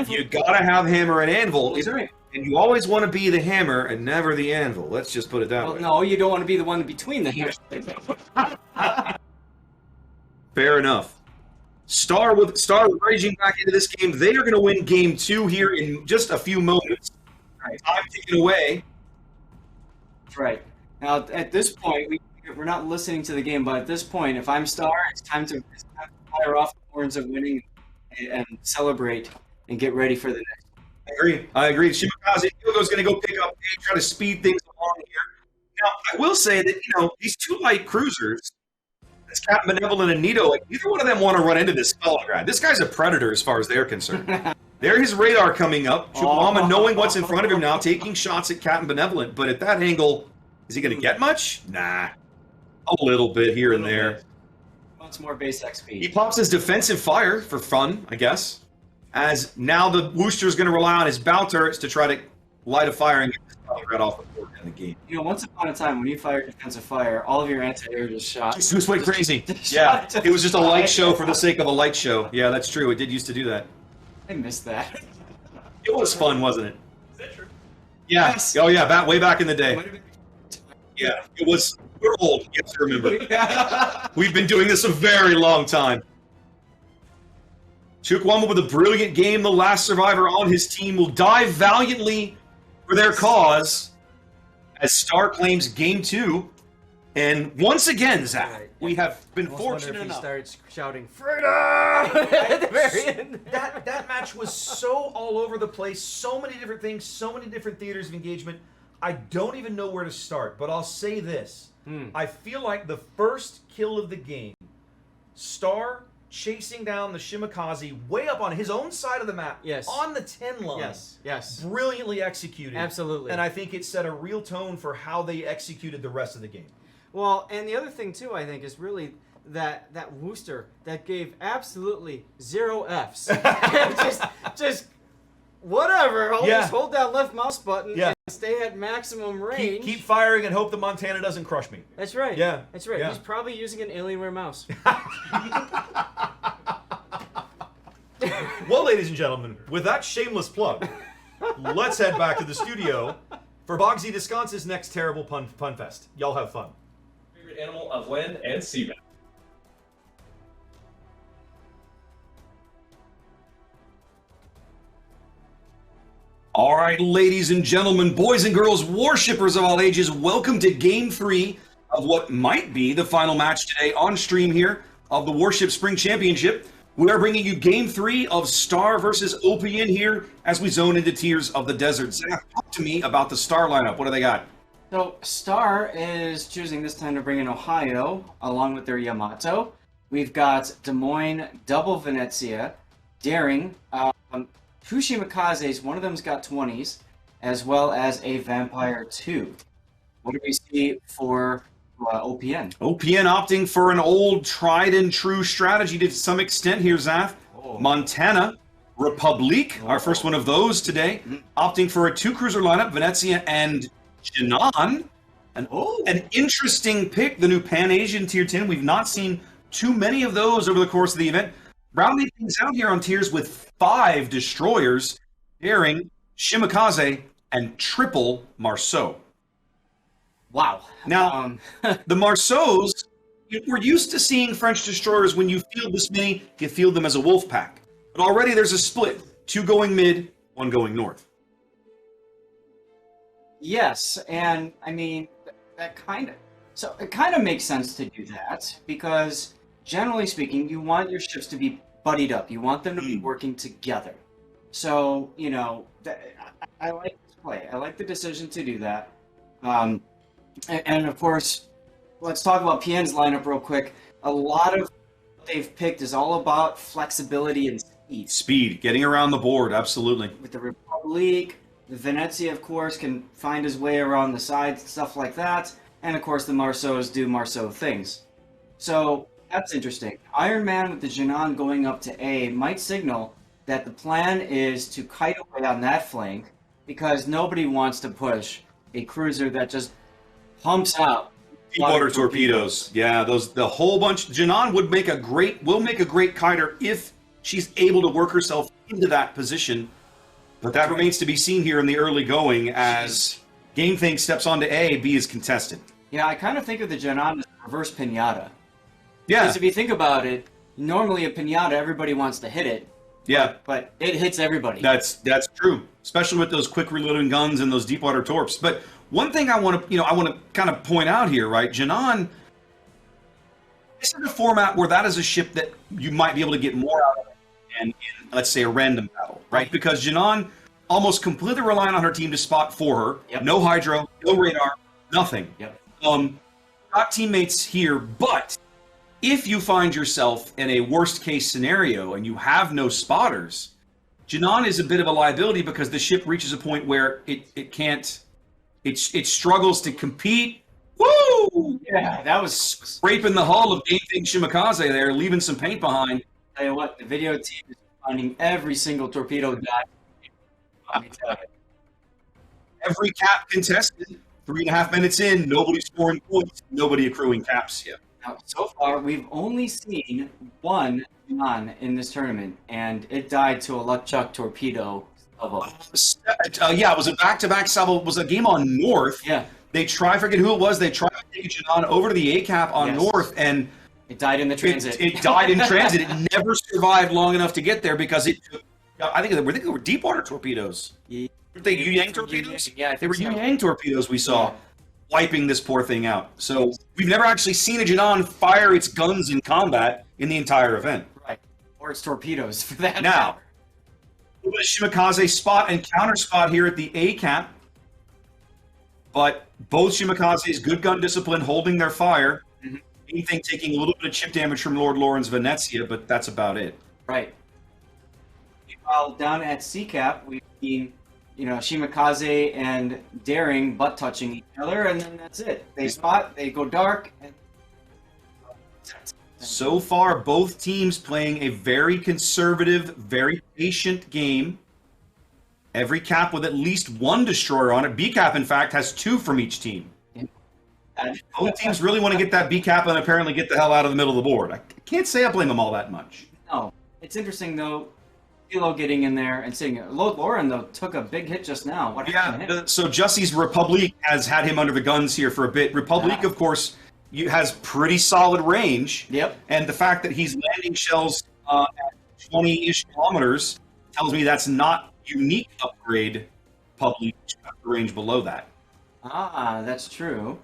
You gotta have hammer and anvil. That's right. And you always want to be the hammer and never the anvil. Let's just put it that way. No, you don't want to be the one between the hammers. Fair enough. Star raging back into this game. They are going to win game 2 here in just a few moments. Right. Time taken away. That's right. Now, at this point, we're not listening to the game, but at this point, if I'm Star, it's time to fire off the horns of winning and celebrate and get ready for the next. I agree. Shimakaze Hyogo's going to go pick up A, try to speed things along here. Now, I will say that, these 2 light cruisers, this Captain Benevolent and Nito, neither one of them want to run into this Stalingrad. This guy's a predator as far as they're concerned. There's his radar coming up. Chukwama knowing what's in front of him now, taking shots at Captain Benevolent, but at that angle, is he going to get much? Nah. A little bit here and there. Wants more base XP. He pops his defensive fire for fun, I guess. As now the Wooster's going to rely on his bow turrets to try to light a fire and get the Stalingrad off the board in the game. Once upon a time, when you fired defensive fire, all of your anti-air just shot. Just went crazy. Yeah, it was just a light show for the sake of a light show. Yeah, that's true. It did used to do that. I missed that. It was fun, wasn't it? Is that true? Yeah. Yes. Oh, yeah, way back in the day. Yeah, it was... We're old, you have to remember. We've been doing this a very long time. Chukwama with a brilliant game. The last survivor on his team will die valiantly for their cause as Star claims game 2. And once again, Zach, Right. we have been Almost wonder fortunate if he enough. starts shouting "Freedom!" at the very end. That match was so all over the place, so many different things, so many different theaters of engagement. I don't even know where to start, but I'll say this. I feel like the first kill of the game, Star chasing down the Shimakaze way up on his own side of the map, Yes. on the 10 line. Yes. Brilliantly executed. Absolutely. And I think it set a real tone for how they executed the rest of the game. Well, and the other thing too, I think, is really that Wooster that gave absolutely 0 Fs. just whatever. Just hold that left mouse button and stay at maximum range. Keep firing and hope the Montana doesn't crush me. That's right. Yeah. That's right. Yeah. He's probably using an Alienware mouse. Well, ladies and gentlemen, with that shameless plug, let's head back to the studio for Bogsy Descance's next terrible pun fest. Y'all have fun. Favorite animal of land and sea. All right, ladies and gentlemen, boys and girls, worshippers of all ages, welcome to Game 3 of what might be the final match today on stream here of the Warship Spring Championship. We are bringing you Game 3 of Star versus OPN here as we zone into Tears of the Desert. Zach, talk to me about the Star lineup. What do they got? So Star is choosing this time to bring in Ohio along with their Yamato. We've got Des Moines, double Venezia, Daring, two Shimikazes, one of them's got 20s, as well as a Vampire 2. What do we see for OPN? OPN opting for an old tried and true strategy to some extent here, Zaf. Oh. Montana, Republique, our first one of those today, opting for a 2-cruiser lineup, Venezia and Jinan. An interesting pick, the new Pan-Asian Tier 10. We've not seen too many of those over the course of the event. Rounding things out here on tiers with 5 destroyers, Daring, Shimakaze, and triple Marceau. Wow. Now, the Marceaus, we're used to seeing French destroyers when you field this many, you field them as a wolf pack. But already there's a split. 2 going mid, 1 going north. Yes, and I mean, that kind of... So it kind of makes sense to do that, because generally speaking, you want your ships to be buddied up. You want them to be working together. So, you know, I like this play. I like the decision to do that. And of course, let's talk about PN's lineup real quick. A lot of what they've picked is all about flexibility and speed. Speed, getting around the board, absolutely. With the Republique, the Venezia, of course, can find his way around the sides, stuff like that. And of course, the Marceaus do Marceau things. So that's interesting. Iron Man with the Jinan going up to A might signal that the plan is to kite away on that flank, because nobody wants to push a cruiser that just pumps out Deep water torpedoes. Yeah, the whole bunch. Jinan will make a great kiter if she's able to work herself into that position. But that remains to be seen here in the early going as Game Think steps onto A, B is contested. Yeah, I kind of think of the Jinan as a reverse pinata. Yeah. Because if you think about it, normally a pinata, everybody wants to hit it. Yeah. But it hits everybody. That's true, especially with those quick reloading guns and those deep water torps. But one thing I want to kind of point out here, right? Jinan, this is a format where that is a ship that you might be able to get more out of in let's say, a random battle, right? Because Jinan almost completely reliant on her team to spot for her. Yep. No hydro, no radar, nothing. Yep. Got teammates here, but if you find yourself in a worst case scenario and you have no spotters, Jinan is a bit of a liability because the ship reaches a point where it struggles to compete. Woo! Yeah, that was Scraping the hull of Game Think Shimakaze there, leaving some paint behind. Tell you what, the video team is finding every single torpedo dot. Let me tell you. Every cap contested. 3.5 minutes in, nobody scoring points, nobody accruing caps yet. Now, so far, we've only seen one Jinan in this tournament, and it died to a Luckchuck torpedo level. Yeah, it was a back-to-back sub. It was a game on North. Yeah. They tried, I forget who it was, they tried to take Jinan over to the A cap on Yes. North, and It died in the transit. It died in transit. It never survived long enough to get there because it took, I think they were deep water torpedoes. Yeah. Were they Yu Yang torpedoes? Yeah, I They think were so. Yu Yang torpedoes we saw. wiping this poor thing out. So we've never actually seen a Janan fire its guns in combat in the entire event. Right. Or its torpedoes, for that Now, matter. a little bit of Shimakaze spot and counter spot here at the A cap. But both Shimakaze's good gun discipline holding their fire. Mhm. Anything taking a little bit of chip damage from Lord Lauren's Venezia, but that's about it. Right. Meanwhile, down at C-Cap, we've seen, Shimakaze and Daring butt-touching each other, and then that's it. They spot, they go dark, and... So far, both teams playing a very conservative, very patient game. Every cap with at least one destroyer on it. B cap, in fact, has 2 from each team. Both teams really want to get that B cap and apparently get the hell out of the middle of the board. I can't say I blame them all that much. No. It's interesting, though, Kilo getting in there and saying, Lord Lauren, though, took a big hit just now. What happened to him? So Jussie's Republique has had him under the guns here for a bit. Republique, of course, has pretty solid range. Yep. And the fact that he's landing shells at 20-ish kilometers tells me that's not unique upgrade. Public range below that. Ah, that's true.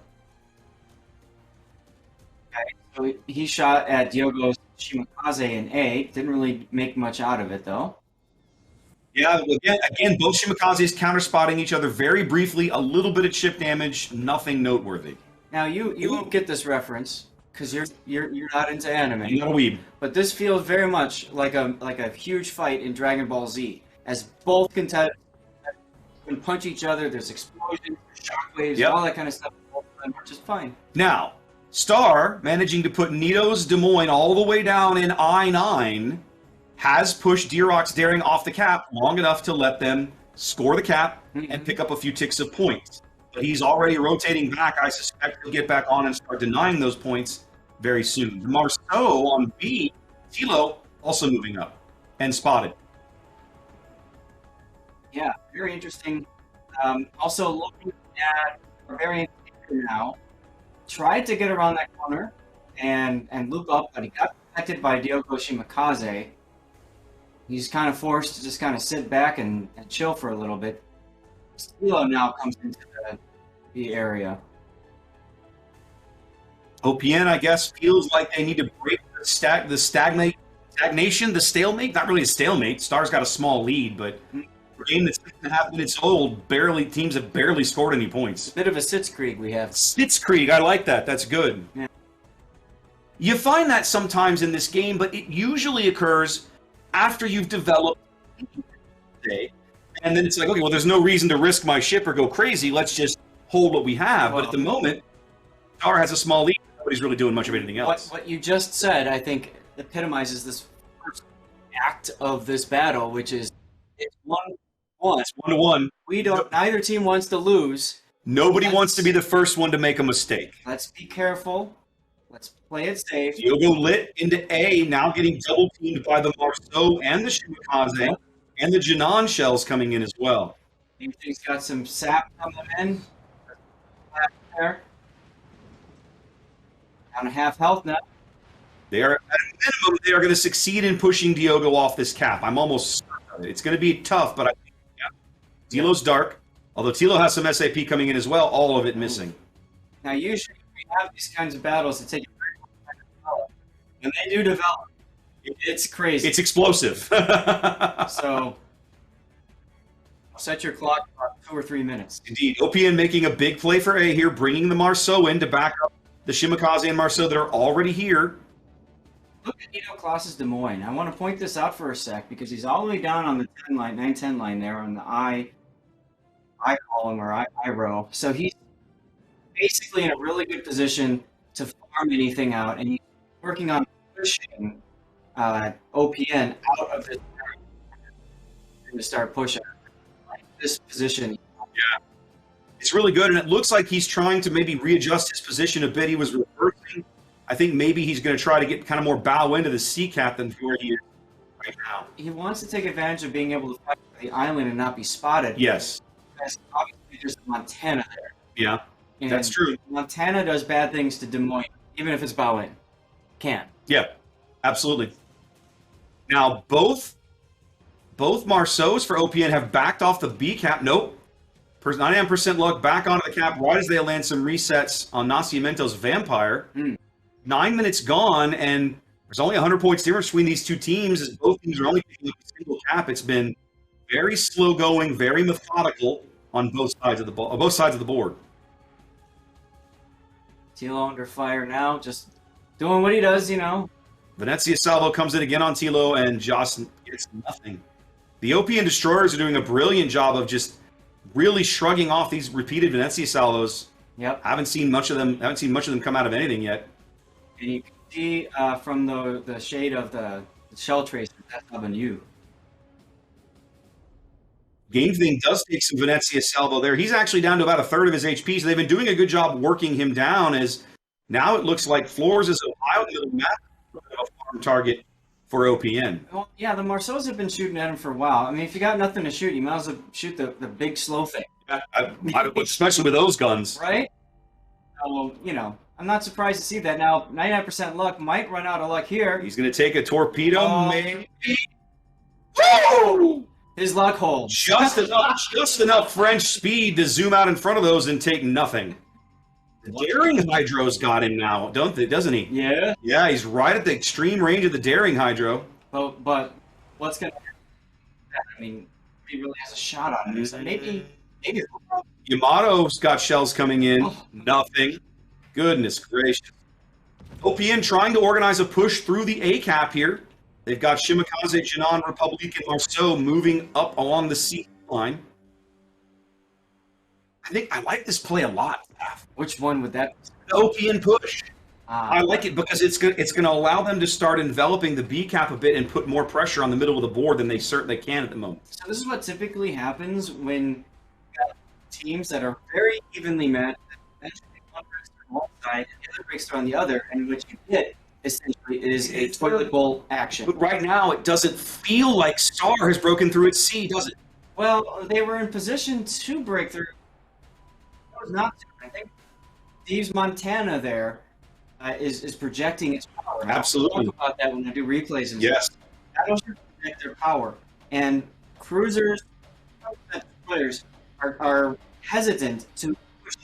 Okay, so he shot at Diogo's Shimakaze in A. Didn't really make much out of it, though. Yeah, again, both Shimikazes counter-spotting each other very briefly. A little bit of chip damage, nothing noteworthy. Now, you won't get this reference, because you're not into anime. I'm not a weeb. But this feels very much like a huge fight in Dragon Ball Z, as both contenders can punch each other. There's explosions, shockwaves, all that kind of stuff. Which is fine. Now, Star managing to put Nito's Des Moines all the way down in I-9 has pushed D-Rock's Daring off the cap long enough to let them score the cap and pick up a few ticks of points. But he's already rotating back. I suspect he'll get back on and start denying those points very soon. Marceau on B, Tilo also moving up and spotted. Yeah, very interesting. Also looking at a variant now. Tried to get around that corner and loop up, but he got protected by Diogo Shimakaze. He's kind of forced to just kind of sit back and chill for a little bit. Stilo now comes into the area. OPN, I guess, feels like they need to break the stagnation, the stalemate. Not really a stalemate. Star's got a small lead, but for a game that's 6.5 minutes old, teams have barely scored any points. Bit of a Sitzkrieg we have. Sitzkrieg, I like that. That's good. Yeah. You find that sometimes in this game, but it usually occurs after you've developed and then it's like, okay, well, there's no reason to risk my ship or go crazy. Let's just hold what we have. But at the moment, Star has a small lead. Nobody's really doing much of anything else. What you just said, I think, epitomizes this first act of this battle, which is it's 1-1. It's 1-1. Neither team wants to lose. Nobody wants to be the first one to make a mistake. Let's be careful. Let's play it safe. Diogo lit into A, now getting double teamed by the Marceau and the Shimakaze, and the Janan shells coming in as well. He's got some sap coming in. There. Down to half health now. They are, at a minimum, they are going to succeed in pushing Diogo off this cap. I'm almost certain of it. It's going to be tough, but I think, yeah. Tilo's dark. Although Tilo has some SAP coming in as well, all of it missing. Now, usually we have these kinds of battles that take a very long time to develop. When they do develop, it's crazy. It's explosive. So, set your clock about 2 or 3 minutes. Indeed. OPN making a big play for A here, bringing the Marceau in to back up the Shimakaze and Marceau that are already here. Look at Nito Klaus's Des Moines. I want to point this out for a sec because he's all the way down on the 9-10 line there on the I column or I row. So he's basically in a really good position to farm anything out, and he's working on pushing OPN out of this area to start pushing this position. Yeah. It's really good, and it looks like he's trying to maybe readjust his position a bit. He was reversing. I think maybe he's going to try to get kind of more bow into the C cap than where he is right now. He wants to take advantage of being able to fight the island and not be spotted. Yes. Because obviously there's Montana there. Yeah, And that's true. Montana does bad things to Des Moines, even if it's bow in. Can't. Yeah, absolutely. Now, both Marceaus for OPN have backed off the B cap. Nope. 99% luck back onto the cap right as they land some resets on Nascimento's Vampire. 9 minutes gone, and there's only 100 points difference between these two teams, as both teams are only picking up a single cap. It's been very slow going, very methodical on both sides of the board. Tilo under fire now, just doing what he does, you know. Venezia Salvo comes in again on Tilo, and Joss gets nothing. The OPN Destroyers are doing a brilliant job of just really shrugging off these repeated Venezia Salvos. Yep. Haven't seen much of them come out of anything yet. And you can see from the shade of the shell tracer, that's on you. Game Thing does take some Venezia Salvo there. He's actually down to about a third of his HP, so they've been doing a good job working him down, as now it looks like Floors is Ohio to the map, a farm target for OPN. Well, yeah, the Marceaus have been shooting at him for a while. I mean, if you got nothing to shoot, you might as well shoot the big slow thing. Especially with those guns. Right? So, you know, I'm not surprised to see that. Now, 99% luck might run out of luck here. He's going to take a torpedo, maybe. Woo! His luck holds. Just enough French speed to zoom out in front of those and take nothing. The Daring Hydro's got him now, doesn't he? Yeah. Yeah, he's right at the extreme range of the Daring Hydro. But what's going to happen? I mean, he really has a shot on him. So maybe. Yamato's got shells coming in. Oh. Nothing. Goodness gracious. OPN trying to organize a push through the A cap here. They've got Shimakaze, Jinan, Republic, and Marceau moving up along the C line. I think I like this play a lot. Which one would that be? The OPN push. I like it because it's going to allow them to start enveloping the B cap a bit and put more pressure on the middle of the board than they certainly can at the moment. So this is what typically happens when you got teams that are very evenly matched. Eventually one breaks through on one side and the other breaks through on the other, and what you get essentially is a toilet bowl action. But right now, it doesn't feel like Star has broken through its C, does it? Well, they were in position to break through. That was not. I think Steve's Montana there is projecting its power. Absolutely. I'll talk about that when I do replays. And Yes. Battleships project their power, and cruisers, players are hesitant to push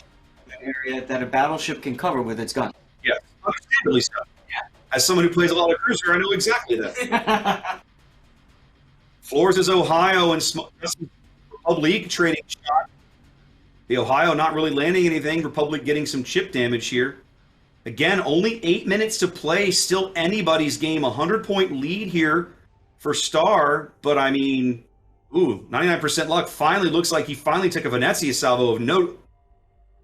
an area that a battleship can cover with its gun. Yes. Understandably so. Yeah. As someone who plays a lot of Cruiser, I know exactly that. Floors is Ohio and Republic trading shot. The Ohio not really landing anything. Republic getting some chip damage here. Again, only 8 minutes to play. Still anybody's game. 100-point lead here for Star. But, I mean, 99% luck. Finally looks like he finally took a Venezia salvo of note.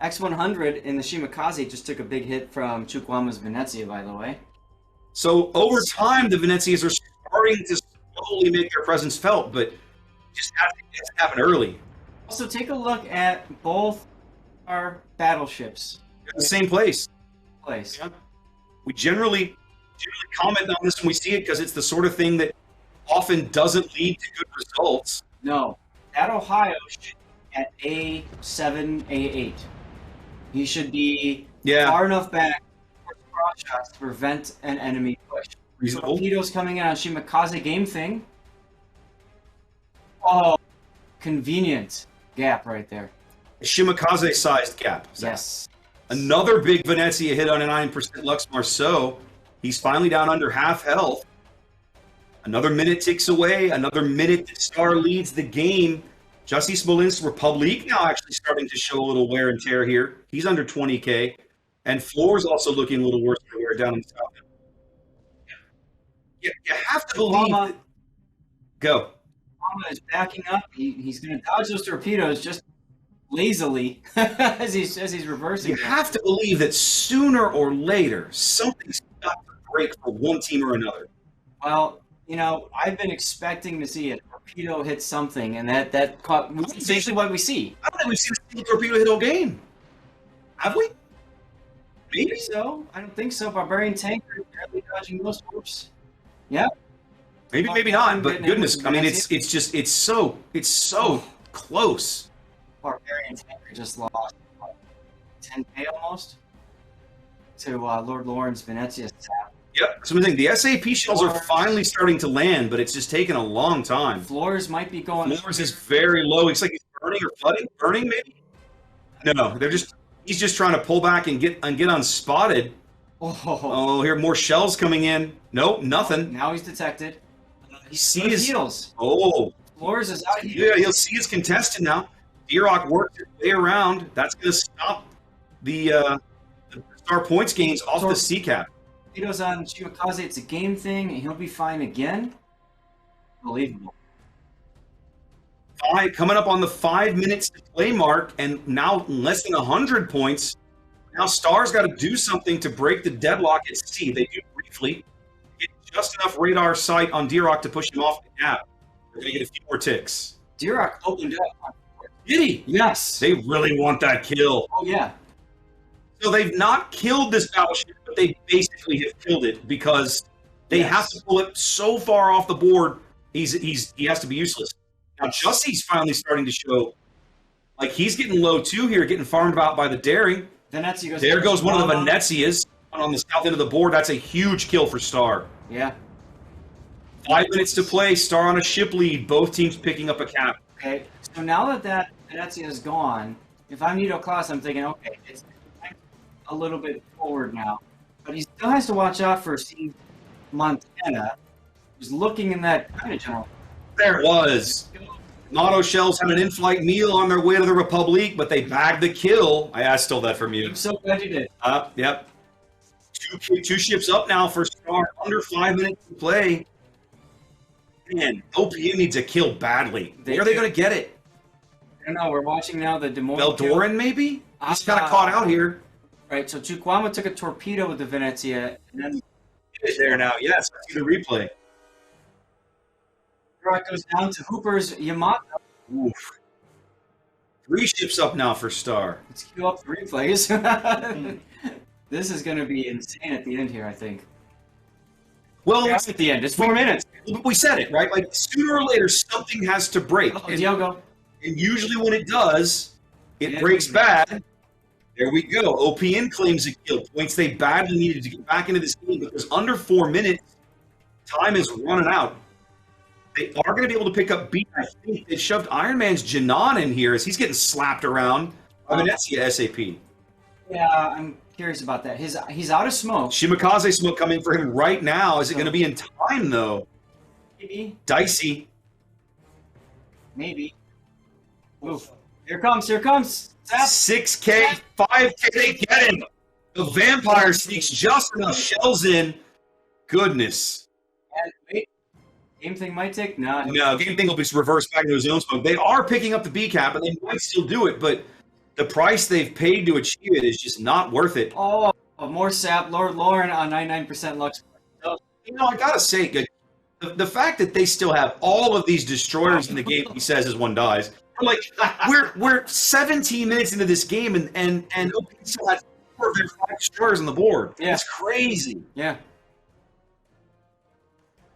X100 in the Shimakaze just took a big hit from Chukwama's Venezia, by the way. So, over time, the Venezias are starting to slowly make their presence felt, but just has to happen early. Also, take a look at both our battleships. They're in the same place. Yeah. We generally comment on this when we see it because it's the sort of thing that often doesn't lead to good results. No, that Ohio should be at A7, A8. He should be far enough back for cross shots to prevent an enemy push. Reasonable. Torpedoes coming in on Shimakaze game thing. Oh, convenient gap right there. Shimakaze-sized gap. Yes. Another big Venezia hit on a 9% Lux Marceau. He's finally down under half health. Another minute ticks away. Another minute that Star leads the game. Jussie Smolinsk Republic now actually starting to show a little wear and tear here. He's under 20K. And Floor's also looking a little worse for wear down in the south. You have to believe that... Go. Obama is backing up. He's going to dodge those torpedoes just lazily as he's reversing. You have to believe that sooner or later something's got to break for one team or another. Well, you know, I've been expecting to see a torpedo hit something, and that caught. It's usually what we see. I don't think we've seen a single torpedo hit all game. Have we? Maybe so. I don't think so. Barbarian tanker barely dodging those force. Yeah. Maybe not. But goodness, I mean, it's so close. Barbarian tanker just lost 10K almost to Lord Lawrence Venezia staff. Yep. So I think the SAP shells are finally starting to land, but it's just taken a long time. Floors might be going. Floors is very low. It's like he's burning burning or flooding? Burning, maybe? No, he's just trying to pull back and get unspotted. Oh, here more shells coming in. Nope, nothing. Now he's detected. He sees heals. Oh, Floors is out here. yeah, he'll see his contested now. D-Rock works his way around. That's going to stop the star points gains off the C-cap. Torpedoes on Shimakaze. It's a game thing, and he'll be fine again. Unbelievable. Coming up on the 5 minutes to play mark, and now less than 100 points. Now Star's got to do something to break the deadlock at C. They do briefly get just enough radar sight on D-Rock to push him off the gap. They're going to get a few more ticks. D-Rock opened up. Did he? Yes. They really want that kill. Oh, yeah. So they've not killed this battleship, but they basically have killed it because they have to pull it so far off the board. He has to be useless. Now Jussie's finally starting to show, like he's getting low too here, getting farmed out by the Daring. Venezia goes. There goes one of the Venezias on the south end of the board. That's a huge kill for Star. Yeah. 5 minutes to play. Star on a ship lead. Both teams picking up a cap. Okay. So now that Venezia is gone, if I'm Nito Klaus, I'm thinking, okay, it's a little bit forward now, but he still has to watch out for Steve Montana, who's looking in that kind of general. There it was. Motto Shells had an in-flight meal on their way to the Republic, but they bagged the kill. I stole that from you. I'm so glad you did. Yep. Two ships up now for Star. Under 5 minutes to play. Man, OPM needs a kill badly. Where are they going to get it? I don't know. We're watching now the Des Moines. Beldoran, maymaybe? He's kind of caught out here. Right, so Chukwama took a torpedo with the Venezia, and then He's there now. Yes, I see the replay. goes down to Hooper's Yamato. Oof. 3 ships up now for Star. Let's queue up the replays. This is going to be insane at the end here, I think. Well, At the end. It's 4 minutes. we said it, right? Like, sooner or later, something has to break. Oh, Diogo. And usually when it does, it Yeah. breaks bad. There we go. OPN claims a kill. Points they badly needed to get back into this game because under 4 minutes, time is running out. They are going to be able to pick up B. I think they shoved Iron Man's Janan in here as he's getting slapped around by Venezia SAP. Yeah, I'm curious about that. He's out of smoke. Shimakaze smoke coming for him right now. Is it going to be in time, though? Maybe. Dicey. Maybe. Oof. Here comes. Zap. 6K, 5K, they get him. The vampire sneaks just enough shells in. Goodness. And wait. Game thing might take. No. No, game thing will be reversed back into his own smoke. They are picking up the B cap, and they might still do it, but the price they've paid to achieve it is just not worth it. Oh, more sap. Lord Lauren on 99% Lux. You know, I gotta say, the fact that they still have all of these destroyers in the game, he says, as one dies. Like, we're 17 minutes into this game, and OP still has 4 of their 5 destroyers on the board. Yeah. It's crazy. Yeah.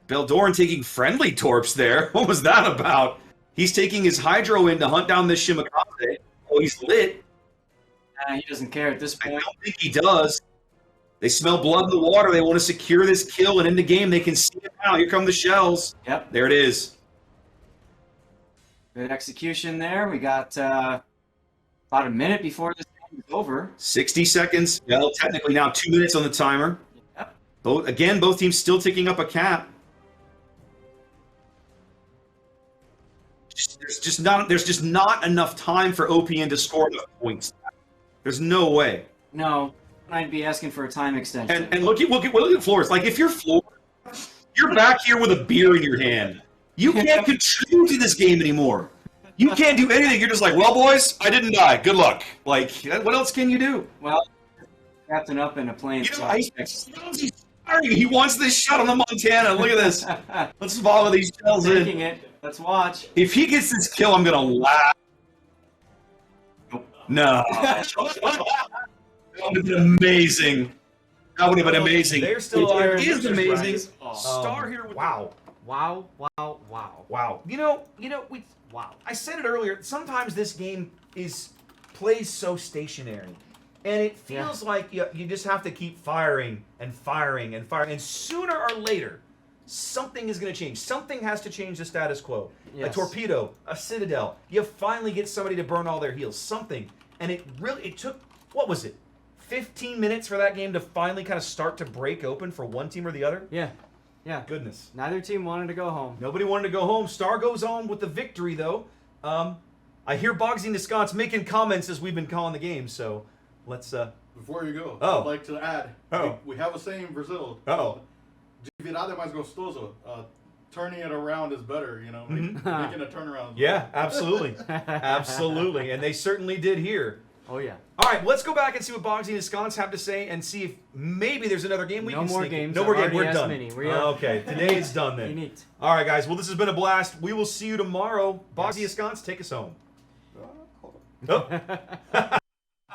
Beldoran taking friendly torps there. What was that about? He's taking his Hydro in to hunt down this Shimakaze. Oh, he's lit. He doesn't care at this I point. don't think he does. They smell blood in the water. They want to secure this kill, and in the game, they can see it now. Here come the shells. Yep. There it is. Good execution there. We got about a minute before this game is over. 60 seconds. Well, technically now 2 minutes on the timer. Yep. Both teams still ticking up a cap. There's just not enough time for OPN to score enough points. There's no way. No, I'd be asking for a time extension. And look at Flores. Like, if you're Flores, you're back here with a beer in your hand. You can't contribute to this game anymore. You can't do anything. You're just like, well, boys, I didn't die. Good luck. Like, what else can you do? Well, Captain up in a plane. You know, he wants this shot on the Montana. Look at this. Let's follow these shells in. Taking it. Let's watch. If he gets this kill, I'm gonna laugh. No. That would have been amazing. That would have been amazing. They're still It is amazing. Star here with wow. You know, I said it earlier, sometimes this game plays so stationary. And it feels like you just have to keep firing and firing and firing. And sooner or later, something is going to change. Something has to change the status quo. Yes. A Torpedo, a Citadel. You finally get somebody to burn all their heals. Something. And it took, what was it? 15 minutes for that game to finally kind of start to break open for one team or the other? Yeah. Yeah. Goodness. Neither team wanted to go home. Nobody wanted to go home. Star goes on with the victory, though. I hear Boggsy Niscon's making comments as we've been calling the game, so let's... Before you go, Oh. I'd like to add, we have a saying in Brazil. Oh. De virada é mais gostoso. Turning it around is better, you know, making a turnaround. Yeah, absolutely. Absolutely. And they certainly did here. Oh, yeah. All right, let's go back and see what Boggsy Niscon's have to say and see if maybe there's another game we No can more sneak in. games. No more I've games. We're already done. asked many. Okay, today it's done then. Neat. All right, guys. Well, this has been a blast. We will see you tomorrow. Boggsy Niscon's, take us home. Hold on. Oh.